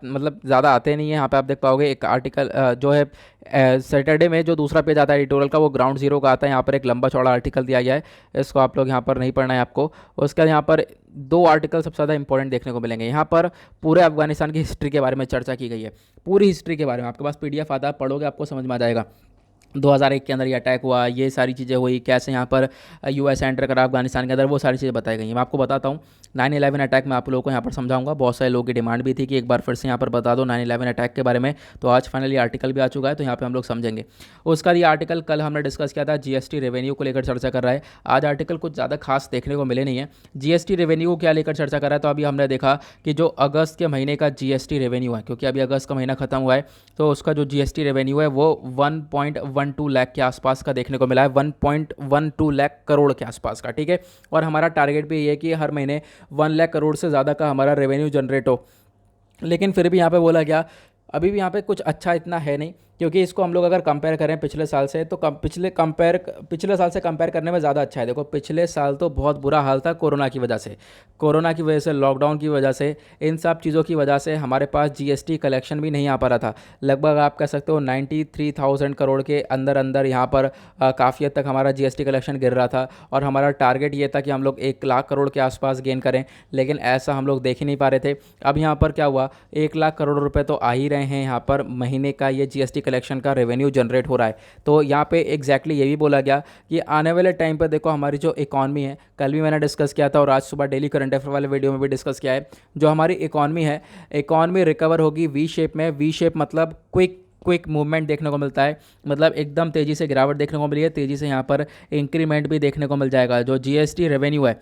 मतलब ज़्यादा आते नहीं है। यहाँ पे आप देख पाओगे एक आर्टिकल जो है सैटरडे में जो दूसरा पेज आता है एडिटोरियल का, वो ग्राउंड जीरो का आता है। यहाँ पर एक लंबा चौड़ा आर्टिकल दिया गया है, इसको आप लोग यहाँ पर नहीं पढ़ना है आपको। उसके बाद यहाँ पर 2 आर्टिकल सबसे ज़्यादा इंपॉर्टेंट देखने को मिलेंगे। यहाँ पर पूरे अफगानिस्तान की हिस्ट्री के बारे में चर्चा की गई है, पूरी हिस्ट्री के बारे में। आपके पास PDF आता है, पढ़ोगे आपको समझ में आ जाएगा। 2001 के अंदर ये अटैक हुआ, ये सारी चीज़ें हुई, कैसे यहाँ पर US एंटर करा अफगानिस्तान के अंदर, वो सारी चीज़ें बताई गई हैं। मैं आपको बताता हूँ 9/11 अटैक में आप लोगों को यहाँ पर समझाऊंगा। बहुत सारे लोगों की डिमांड भी थी कि एक बार फिर से यहाँ पर बता दो 9/11 अटैक के बारे में, तो आज फाइनली आर्टिकल भी आ चुका है, तो यहाँ पर हम लोग समझेंगे। उसका ये आर्टिकल कल हमने डिस्कस किया था, GST रेवेन्यू को लेकर चर्चा कर रहा है। आज आर्टिकल कुछ ज़्यादा खास देखने को मिले नहीं है। GST रेवेन्यू को क्या लेकर चर्चा कर रहा है, तो अभी हमने देखा कि जो अगस्त के महीने का GST रेवेन्यू है, क्योंकि अभी अगस्त का महीना खत्म हुआ है, तो उसका जो GST रेवेन्यू है वो 1.12 लाख के आसपास का देखने को मिला है, 1.12 लाख करोड़ के आसपास का। ठीक है, और हमारा टारगेट भी ये है कि हर महीने 1 लाख करोड़ से ज़्यादा का हमारा रेवेन्यू जनरेट हो। लेकिन फिर भी यहाँ पे बोला गया अभी भी यहाँ पे कुछ अच्छा इतना है नहीं, क्योंकि इसको हम लोग अगर कंपेयर करें पिछले साल से, तो पिछले साल से कंपेयर करने में ज़्यादा अच्छा है। देखो पिछले साल तो बहुत बुरा हाल था कोरोना की वजह से, लॉकडाउन की वजह से, इन सब चीज़ों की वजह से हमारे पास GST कलेक्शन भी नहीं आ पा रहा था। लगभग आप कह सकते हो 93,000 करोड़ के अंदर यहाँ पर काफ़ी हद तक हमारा GST कलेक्शन गिर रहा था, और हमारा टारगेट ये था कि हम लोग 1 लाख करोड़ के आसपास गेन करें, लेकिन ऐसा हम लोग देख ही नहीं पा रहे थे। अब यहाँ पर क्या हुआ, 1 लाख करोड़ रुपये तो आ ही रहे हैं यहाँ पर महीने का, ये GST कलेक्शन का रेवेन्यू जनरेट हो रहा है। तो यहाँ पे एग्जैक्टली ये भी बोला गया कि आने वाले टाइम पर देखो हमारी जो इकॉनमी है, कल भी मैंने डिस्कस किया था और आज सुबह डेली करंट अफेयर वाले वीडियो में भी डिस्कस किया है, जो हमारी इकॉनमी है, इकॉनमी रिकवर होगी वी शेप में। वी शेप मतलब क्विक मूवमेंट देखने को मिलता है, मतलब एकदम तेज़ी से गिरावट देखने को मिली है, तेज़ी से यहाँ पर इंक्रीमेंट भी देखने को मिल जाएगा। जो GST रेवेन्यू है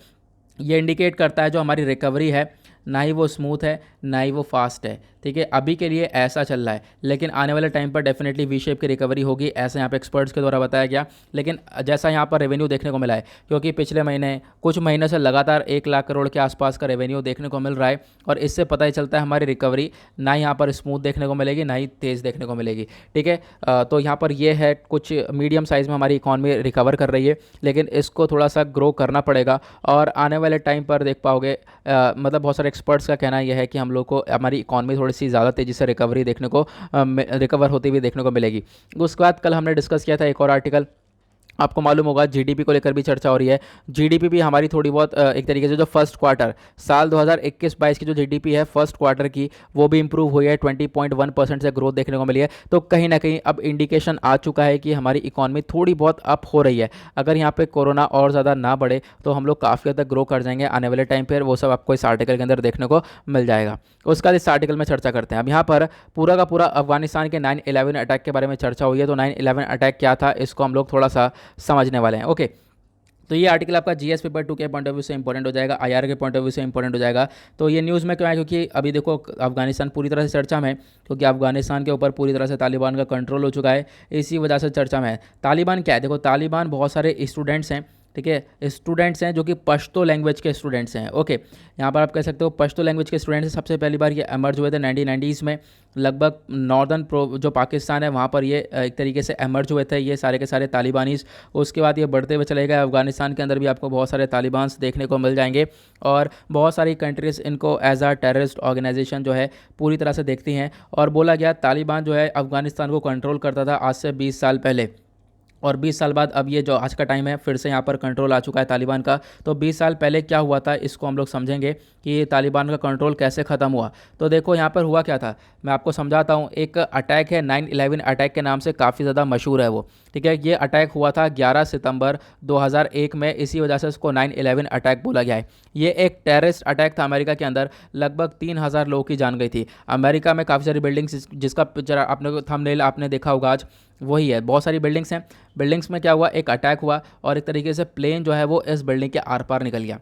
ये इंडिकेट करता है जो हमारी रिकवरी है, ना ही वो स्मूथ है ना ही वो फास्ट है, ठीक है, अभी के लिए ऐसा चल रहा है, लेकिन आने वाले टाइम पर डेफिनेटली वी शेप की रिकवरी होगी, ऐसा यहाँ पे एक्सपर्ट्स के द्वारा बताया गया। लेकिन जैसा यहाँ पर रेवेन्यू देखने को मिला है, क्योंकि पिछले महीने कुछ महीने से लगातार 1 लाख करोड़ के आसपास का रेवेन्यू देखने को मिल रहा है, और इससे पता ही चलता है हमारी रिकवरी ना यहाँ पर स्मूथ देखने को मिलेगी, ना ही तेज़ देखने को मिलेगी। ठीक है, तो यहाँ पर ये है कुछ मीडियम साइज़ में हमारी इकॉनमी रिकवर कर रही है, लेकिन इसको थोड़ा सा ग्रो करना पड़ेगा। और आने वाले टाइम पर देख पाओगे, मतलब बहुत सारे एक्सपर्ट्स का कहना यह है कि हम लोग को हमारी इकॉनमी थोड़ी सी ज़्यादा तेज़ी से रिकवरी देखने को रिकवर होती हुई देखने को मिलेगी। उसके बाद कल हमने डिस्कस किया था एक और आर्टिकल, आपको मालूम होगा जीडीपी को लेकर भी चर्चा हो रही है। जीडीपी भी हमारी थोड़ी बहुत एक तरीके से जो फर्स्ट क्वार्टर साल 2021-22 की जो जीडीपी है फर्स्ट क्वार्टर की, वो भी इंप्रूव हुई है, 20.1% से ग्रोथ देखने को मिली है। तो कहीं ना कहीं अब इंडिकेशन आ चुका है कि हमारी इकॉनमी थोड़ी बहुत अप हो रही है। अगर यहाँ पे कोरोना और ज़्यादा ना बढ़े तो हम लोग काफ़ी हद तक ग्रो कर जाएंगे आने वाले टाइम पर, वो सब आपको इस आर्टिकल के अंदर देखने को मिल जाएगा। उसके बाद इस आर्टिकल में चर्चा करते हैं। अब यहाँ पर पूरा का पूरा अफगानिस्तान के 9/11 अटैक के बारे में चर्चा हुई है। तो 9/11 अटैक क्या था, इसको हम लोग थोड़ा सा समझने वाले हैं। ओके, तो ये आर्टिकल आपका जीएस पेपर 2 के पॉइंट ऑफ व्यू से इंपॉर्टेंट हो जाएगा, आईआर के पॉइंट ऑफ व्यू से इंपॉर्टेंट हो जाएगा। तो ये न्यूज़ में क्यों है, क्योंकि अभी देखो अफगानिस्तान पूरी तरह से चर्चा में है, क्योंकि अफगानिस्तान के ऊपर पूरी तरह से तालिबान का कंट्रोल हो चुका है, इसी वजह से चर्चा में है। तालिबान क्या है, देखो तालिबान बहुत सारे स्टूडेंट्स हैं, ठीक है, स्टूडेंट्स हैं जो कि पश्तो लैंग्वेज के स्टूडेंट्स हैं। ओके, यहाँ पर आप कह सकते हो पश्तो लैंग्वेज के स्टूडेंट्स हैं। सबसे पहली बार ये एमर्ज हुए थे 1990s में, लगभग नॉर्दर्न जो पाकिस्तान है वहाँ पर ये एक तरीके से एमर्ज हुए थे ये सारे के सारे तालिबानीज़। उसके बाद ये बढ़ते हुए चले गए, अफगानिस्तान के अंदर भी आपको बहुत सारे तालिबान्स देखने को मिल जाएंगे, और बहुत सारी कंट्रीज़ इनको एज आ टेररिस्ट ऑर्गेनाइजेशन जो है पूरी तरह से देखती हैं। और बोला गया तालिबान जो है अफगानिस्तान को कंट्रोल करता था आज से 20 साल पहले, और 20 साल बाद अब ये जो आज का टाइम है फिर से यहाँ पर कंट्रोल आ चुका है तालिबान का। तो 20 साल पहले क्या हुआ था इसको हम लोग समझेंगे कि ये तालिबान का कंट्रोल कैसे ख़त्म हुआ। तो देखो यहाँ पर हुआ क्या था, मैं आपको समझाता हूँ। एक अटैक है 9/11 अटैक के नाम से काफ़ी ज़्यादा मशहूर है वो, ठीक है। ये अटैक हुआ था 11 सितंबर 2001 में, इसी वजह से इसको 9/11 अटैक बोला गया है। ये एक टेररिस्ट अटैक था अमेरिका के अंदर, लगभग 3000 लोगों की जान गई थी। अमेरिका में काफ़ी सारी बिल्डिंग्स, जिसका पिक्चर आपने थंबनेल आपने देखा होगा आज, वही है। बहुत सारी बिल्डिंग्स हैं। बिल्डिंग्स में क्या हुआ, एक अटैक हुआ और एक तरीके से प्लेन जो है वो इस बिल्डिंग के आर पार निकल गया।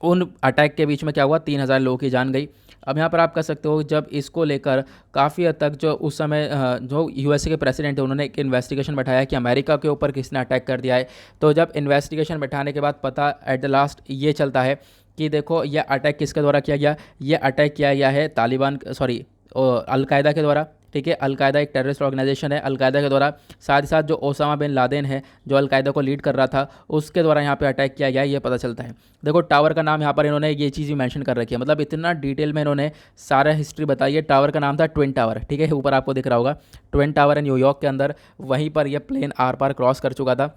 उन अटैक के बीच में क्या हुआ, 3000 लोगों की जान गई। अब यहाँ पर आप कह सकते हो जब इसको लेकर काफ़ी हद तक जो उस समय जो यूएसए के प्रेसिडेंट थे उन्होंने एक इन्वेस्टिगेशन बैठाया कि अमेरिका के ऊपर किसने अटैक कर दिया है। तो जब इन्वेस्टिगेशन बैठाने के बाद पता एट द लास्ट ये चलता है कि देखो यह अटैक किसके द्वारा किया गया, यह अटैक किया गया है तालिबान सॉरी अलकायदा के द्वारा, ठीक है। अलकायदा एक टेररिस्ट ऑर्गेनाइजेशन है, अलकायदा के द्वारा। साथ ही साथ जो ओसामा बिन लादेन है जो अलकायदा को लीड कर रहा था, उसके द्वारा यहाँ पे अटैक किया गया है, ये पता चलता है। देखो टावर का नाम यहाँ पर इन्होंने ये चीज़ भी मेंशन कर रखी है, मतलब इतना डिटेल में इन्होंने सारा हिस्ट्री बताई है। टावर का नाम था ट्विन टावर, ठीक है, ऊपर आपको दिख रहा होगा ट्विन टावर है न्यूयॉर्क के अंदर, वहीं पर यह प्लेन आर पार क्रॉस कर चुका था,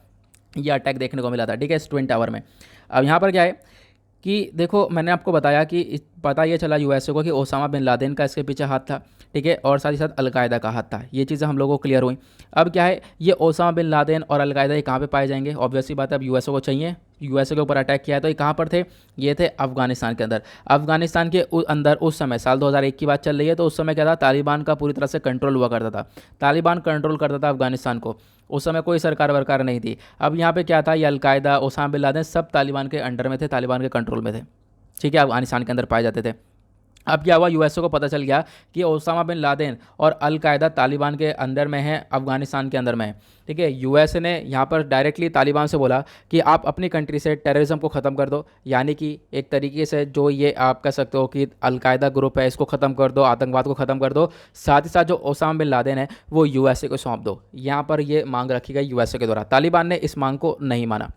यह अटैक देखने को मिला था, ठीक है, इस ट्विन टावर में। अब यहाँ पर क्या है कि देखो मैंने आपको बताया कि पता ये चला यूएसए को कि ओसामा बिन लादेन का इसके पीछे हाथ था, ठीक है, और साथ ही साथ अलकायदा का हाथ था। ये चीज़ें हम लोगों को क्लियर हुई। अब क्या है, ये ओसामा बिन लादेन और अलकायदा ये कहाँ पे पाए जाएंगे, ऑब्वियसली बात है अब यूएसए को चाहिए, यूएसए के ऊपर अटैक किया है तो ये कहाँ पर थे, ये थे अफगानिस्तान के अंदर। अफगानिस्तान के अंदर उस समय साल 2001 की बात चल रही है, तो उस समय क्या था, तालिबान का पूरी तरह से कंट्रोल हुआ करता था। तालिबान कंट्रोल करता था अफगानिस्तान को, उस समय कोई सरकार वरकार नहीं थी। अब यहाँ पे क्या था, ये अलकायदा ओसामा बिन लादेन सब तालिबान के अंडर में थे, तालिबान के कंट्रोल में थे, ठीक है, अफगानिस्तान के अंदर पाए जाते थे। अब क्या हुआ, यूएसए को पता चल गया कि ओसामा बिन लादेन और अलकायदा तालिबान के अंदर में है, अफगानिस्तान के अंदर में है, ठीक है। यूएसए ने यहाँ पर डायरेक्टली तालिबान से बोला कि आप अपनी कंट्री से टेररिज्म को ख़त्म कर दो, यानी कि एक तरीके से जो ये आप कह सकते हो कि अलकायदा ग्रुप है इसको ख़त्म कर दो, आतंकवाद को ख़त्म कर दो। साथ ही साथ जो ओसामा बिन लादेन है वो यूएसए को सौंप दो। यहाँ पर ये मांग रखी गई यूएसए के द्वारा। तालिबान ने इस मांग को नहीं माना।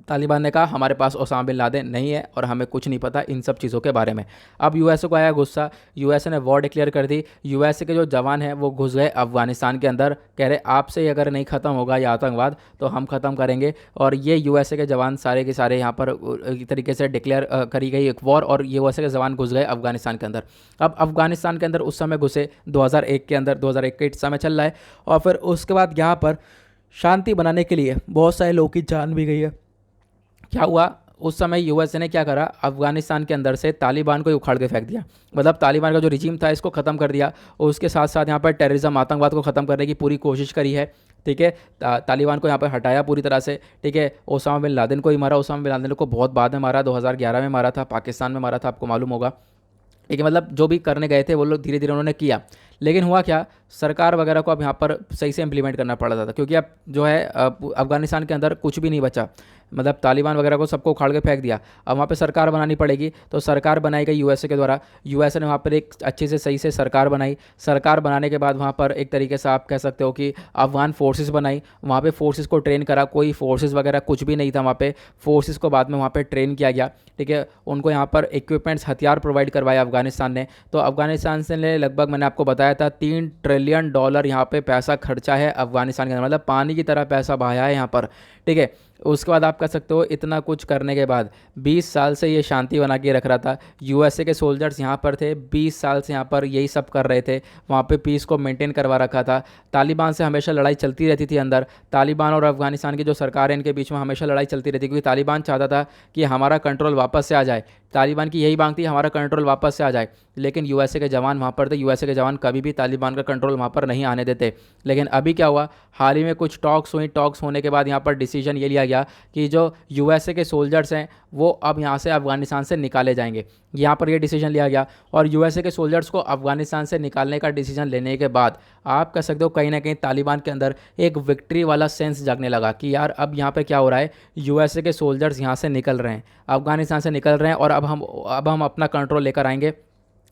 तालिबान ने कहा हमारे पास ओसामा बिन लादेन नहीं है और हमें कुछ नहीं पता इन सब चीज़ों के बारे में। अब यूएसए को आया गुस्सा, यूएसए ने वॉर डिक्लेयर कर दी। यूएसए के जो जवान हैं वो घुस गए अफगानिस्तान के अंदर, कह रहे आपसे अगर नहीं ख़त्म होगा ये आतंकवाद तो हम ख़त्म करेंगे। और ये यूएसए के जवान सारे के सारे यहाँ पर एक तरीके से डिक्लेयर करी गई एक वॉर, और यूएसए के जवान घुस गए अफगानिस्तान के अंदर। अब अफगानिस्तान के अंदर उस समय घुसे 2001 के अंदर, 2001 के समय चल रहा है। और फिर उसके बाद यहाँ पर शांति बनाने के लिए बहुत सारे लोगों की जान भी गई है। क्या हुआ, उस समय यूएसए ने क्या करा, अफगानिस्तान के अंदर से तालिबान को ही उखाड़ के फेंक दिया, मतलब तालिबान का जो रिजीम था इसको ख़त्म कर दिया। और उसके साथ साथ यहाँ पर टेररिज्म आतंकवाद को ख़त्म करने की पूरी कोशिश करी है, ठीक है। तालिबान को यहाँ पर हटाया पूरी तरह से, ठीक है। ओसामा बिन लादेन को ही मारा, ओसामा बिन लादेन को बहुत बाद में मारा, 2011 में मारा था, पाकिस्तान में मारा था, आपको मालूम होगा, ठीक है, मतलब जो भी करने गए थे वो लोग धीरे धीरे उन्होंने किया। लेकिन हुआ क्या, सरकार वगैरह को अब यहाँ पर सही से इम्प्लीमेंट करना पड़ रहा था, क्योंकि अब जो है अफगानिस्तान के अंदर कुछ भी नहीं बचा, मतलब तालिबान वगैरह को सबको उखाड़ के फेंक दिया। अब वहाँ पे सरकार बनानी पड़ेगी, तो सरकार बनाई गई यूएसए के द्वारा। यूएसए ने वहाँ पर एक अच्छे से सही से सरकार बनाई। सरकार बनाने के बाद वहाँ पर एक तरीके से आप कह सकते हो कि अफगान फोर्सेस बनाई, वहाँ पे फोर्सेस को ट्रेन करा। कोई फोर्सेस वगैरह कुछ भी नहीं था वहाँ पे, फोर्सेस को बाद में वहाँ पे ट्रेन किया गया। ठीक है, उनको यहाँ पर इक्विपमेंट्स, हथियार प्रोवाइड करवाए अफगानिस्तान ने। तो अफगानिस्तान से ने लगभग, मैंने आपको बताया था, $3 ट्रिलियन यहाँ पे पैसा खर्चा है अफगानिस्तान के अंदर, मतलब पानी की तरह पैसा बहाया है यहाँ पर। ठीक है, उसके बाद आप कह सकते हो इतना कुछ करने के बाद 20 साल से ये शांति बना के रख रहा था। यूएसए के सोल्जर्स यहाँ पर थे, 20 साल से यहाँ पर यही सब कर रहे थे, वहाँ पे पीस को मेंटेन करवा रखा था। तालिबान से हमेशा लड़ाई चलती रहती थी अंदर, तालिबान और अफगानिस्तान की जो सरकार है इनके बीच में हमेशा लड़ाई चलती रहती, क्योंकि तालिबान चाहता था कि हमारा कंट्रोल वापस से आ जाए। तालिबान की यही मांग थी, हमारा कंट्रोल वापस से आ जाए। लेकिन यूएसए के जवान वहाँ पर थे, यूएसए के जवान कभी भी तालिबान का कंट्रोल वहाँ पर नहीं आने देते। लेकिन अभी क्या हुआ, हाल ही में कुछ टॉक्स हुई, टॉक्स होने के बाद यहाँ पर डिसीजन ये लिया गया कि जो यूएसए के सोल्जर्स हैं वो अब यहाँ से अफगानिस्तान से निकाले जाएंगे। यहाँ पर ये डिसीजन लिया गया, और यूएसए के सोल्जर्स को अफगानिस्तान से निकालने का डिसीजन लेने के बाद आप कह सकते हो कहीं ना कहीं तालिबान के अंदर एक विक्ट्री वाला सेंस जागने लगा कि यार अब यहाँ पे क्या हो रहा है, यूएसए के सोल्जर्स यहाँ से निकल रहे हैं, अफगानिस्तान से निकल रहे हैं, और अब हम अपना कंट्रोल लेकर आएंगे,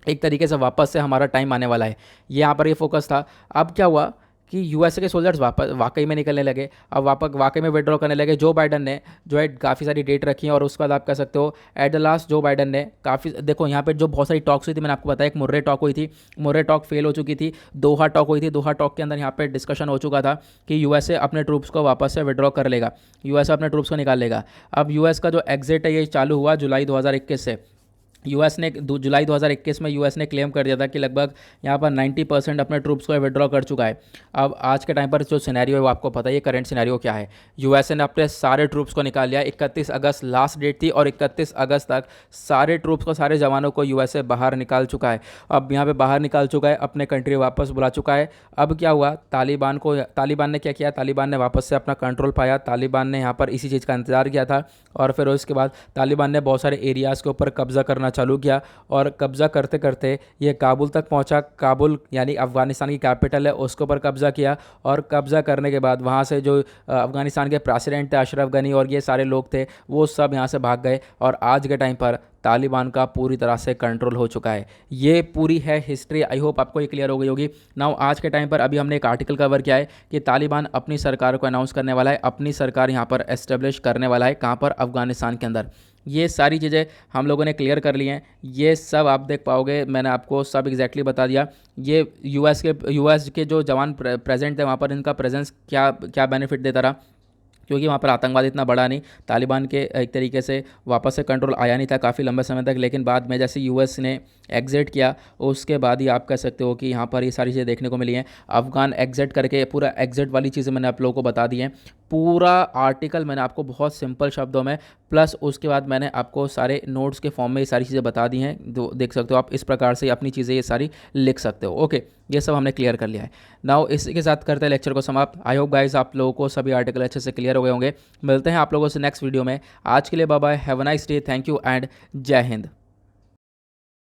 एक तरीके से वापस से हमारा टाइम आने वाला है। ये यहाँ पर ये फोकस था। अब क्या हुआ कि यूएसए के सोल्जर्स वापस वाकई में निकलने लगे, अब वाकई में विड्रॉ करने लगे। जो बाइडन ने जो है काफ़ी सारी डेट रखी है, और उसके बाद आप कह सकते हो एट द लास्ट जो बाइडन ने काफ़ी, देखो यहाँ पे जो बहुत सारी टॉक्स हुई थी, मैंने आपको बताया एक मुर्रे टॉक हुई थी, मुर्रे टॉक फेल हो चुकी थी, दोहा टॉक हुई थी। दोहा टॉक के अंदर यहाँ पे डिस्कशन हो चुका था कि यूएसए अपने ट्रूप्स को वापस से विड्रॉ कर लेगा, यूएसए अपने ट्रूप्स को निकाल लेगा। अब यूएस का जो एग्जिट है ये चालू हुआ जुलाई 2021 से। यूएस ने जुलाई 2021 में यूएस ने क्लेम कर दिया था कि लगभग यहाँ पर 90% अपने ट्रूप्स को विड्रॉ कर चुका है। अब आज के टाइम पर जो सिनेरियो है वो आपको पता है, ये करंट सिनेरियो क्या है। यूएसए ने अपने सारे ट्रूप्स को निकाल लिया, 31 अगस्त लास्ट डेट थी, और 31 अगस्त तक सारे ट्रूप्स को, सारे जवानों को यूएसए बाहर निकाल चुका है। अब यहाँ पर बाहर निकाल चुका है, अपने कंट्री वापस बुला चुका है। अब क्या हुआ, तालिबान ने क्या किया, तालिबान ने वापस से अपना कंट्रोल पाया। तालिबान ने यहाँ पर इसी चीज़ का इंतजार किया था, और फिर उसके बाद तालिबान ने बहुत सारे एरियाज़ के ऊपर कब्जा करना चालू किया, और कब्जा करते करते ये काबुल तक पहुंचा। काबुल यानी अफगानिस्तान की कैपिटल है, उसके ऊपर कब्जा किया, और कब्जा करने के बाद वहां से जो अफगानिस्तान के प्रेसिडेंट थे अशरफ गनी और ये सारे लोग थे, वो सब यहां से भाग गए, और आज के टाइम पर तालिबान का पूरी तरह से कंट्रोल हो चुका है। ये पूरी है हिस्ट्री, आई होप आपको ये क्लियर हो गई होगी। नाउ आज के टाइम पर अभी हमने एक आर्टिकल कवर किया है कि तालिबान अपनी सरकार को अनाउंस करने वाला है, अपनी सरकार यहाँ पर एस्टेब्लिश करने वाला है, कहाँ पर, अफगानिस्तान के अंदर। ये सारी चीज़ें हम लोगों ने क्लियर कर ली हैं, ये सब आप देख पाओगे, मैंने आपको सब एग्जैक्टली बता दिया। ये यूएस के जो जवान प्रेजेंट थे वहाँ पर, इनका प्रेजेंस क्या क्या बेनिफिट देता रहा, क्योंकि वहाँ पर आतंकवाद इतना बड़ा नहीं, तालिबान के एक तरीके से वापस से कंट्रोल आया नहीं था काफ़ी लंबे समय तक। लेकिन बाद में जैसे यूएस ने एग्जिट किया, उसके बाद ही आप कह सकते हो कि यहाँ पर ये सारी चीज़ें देखने को मिली हैं। अफगान एग्जिट करके पूरा एग्जिट वाली चीज़ें मैंने आप लोगों को बता दी हैं, पूरा आर्टिकल मैंने आपको बहुत सिंपल शब्दों में, प्लस उसके बाद मैंने आपको सारे नोट्स के फॉर्म में ये सारी चीज़ें बता दी हैं, जो देख सकते हो आप इस प्रकार से अपनी चीज़ें ये सारी लिख सकते हो। ओके, ये सब हमने क्लियर कर लिया है। नाउ इसी के साथ करते हैं लेक्चर को समाप्त। आई होप गाइस आप लोगों को सभी आर्टिकल अच्छे से क्लियर हो गए होंगे। मिलते हैं आप लोगों से नेक्स्ट वीडियो में। आज के लिए bye bye, have a nice day, thank you and जय हिंद।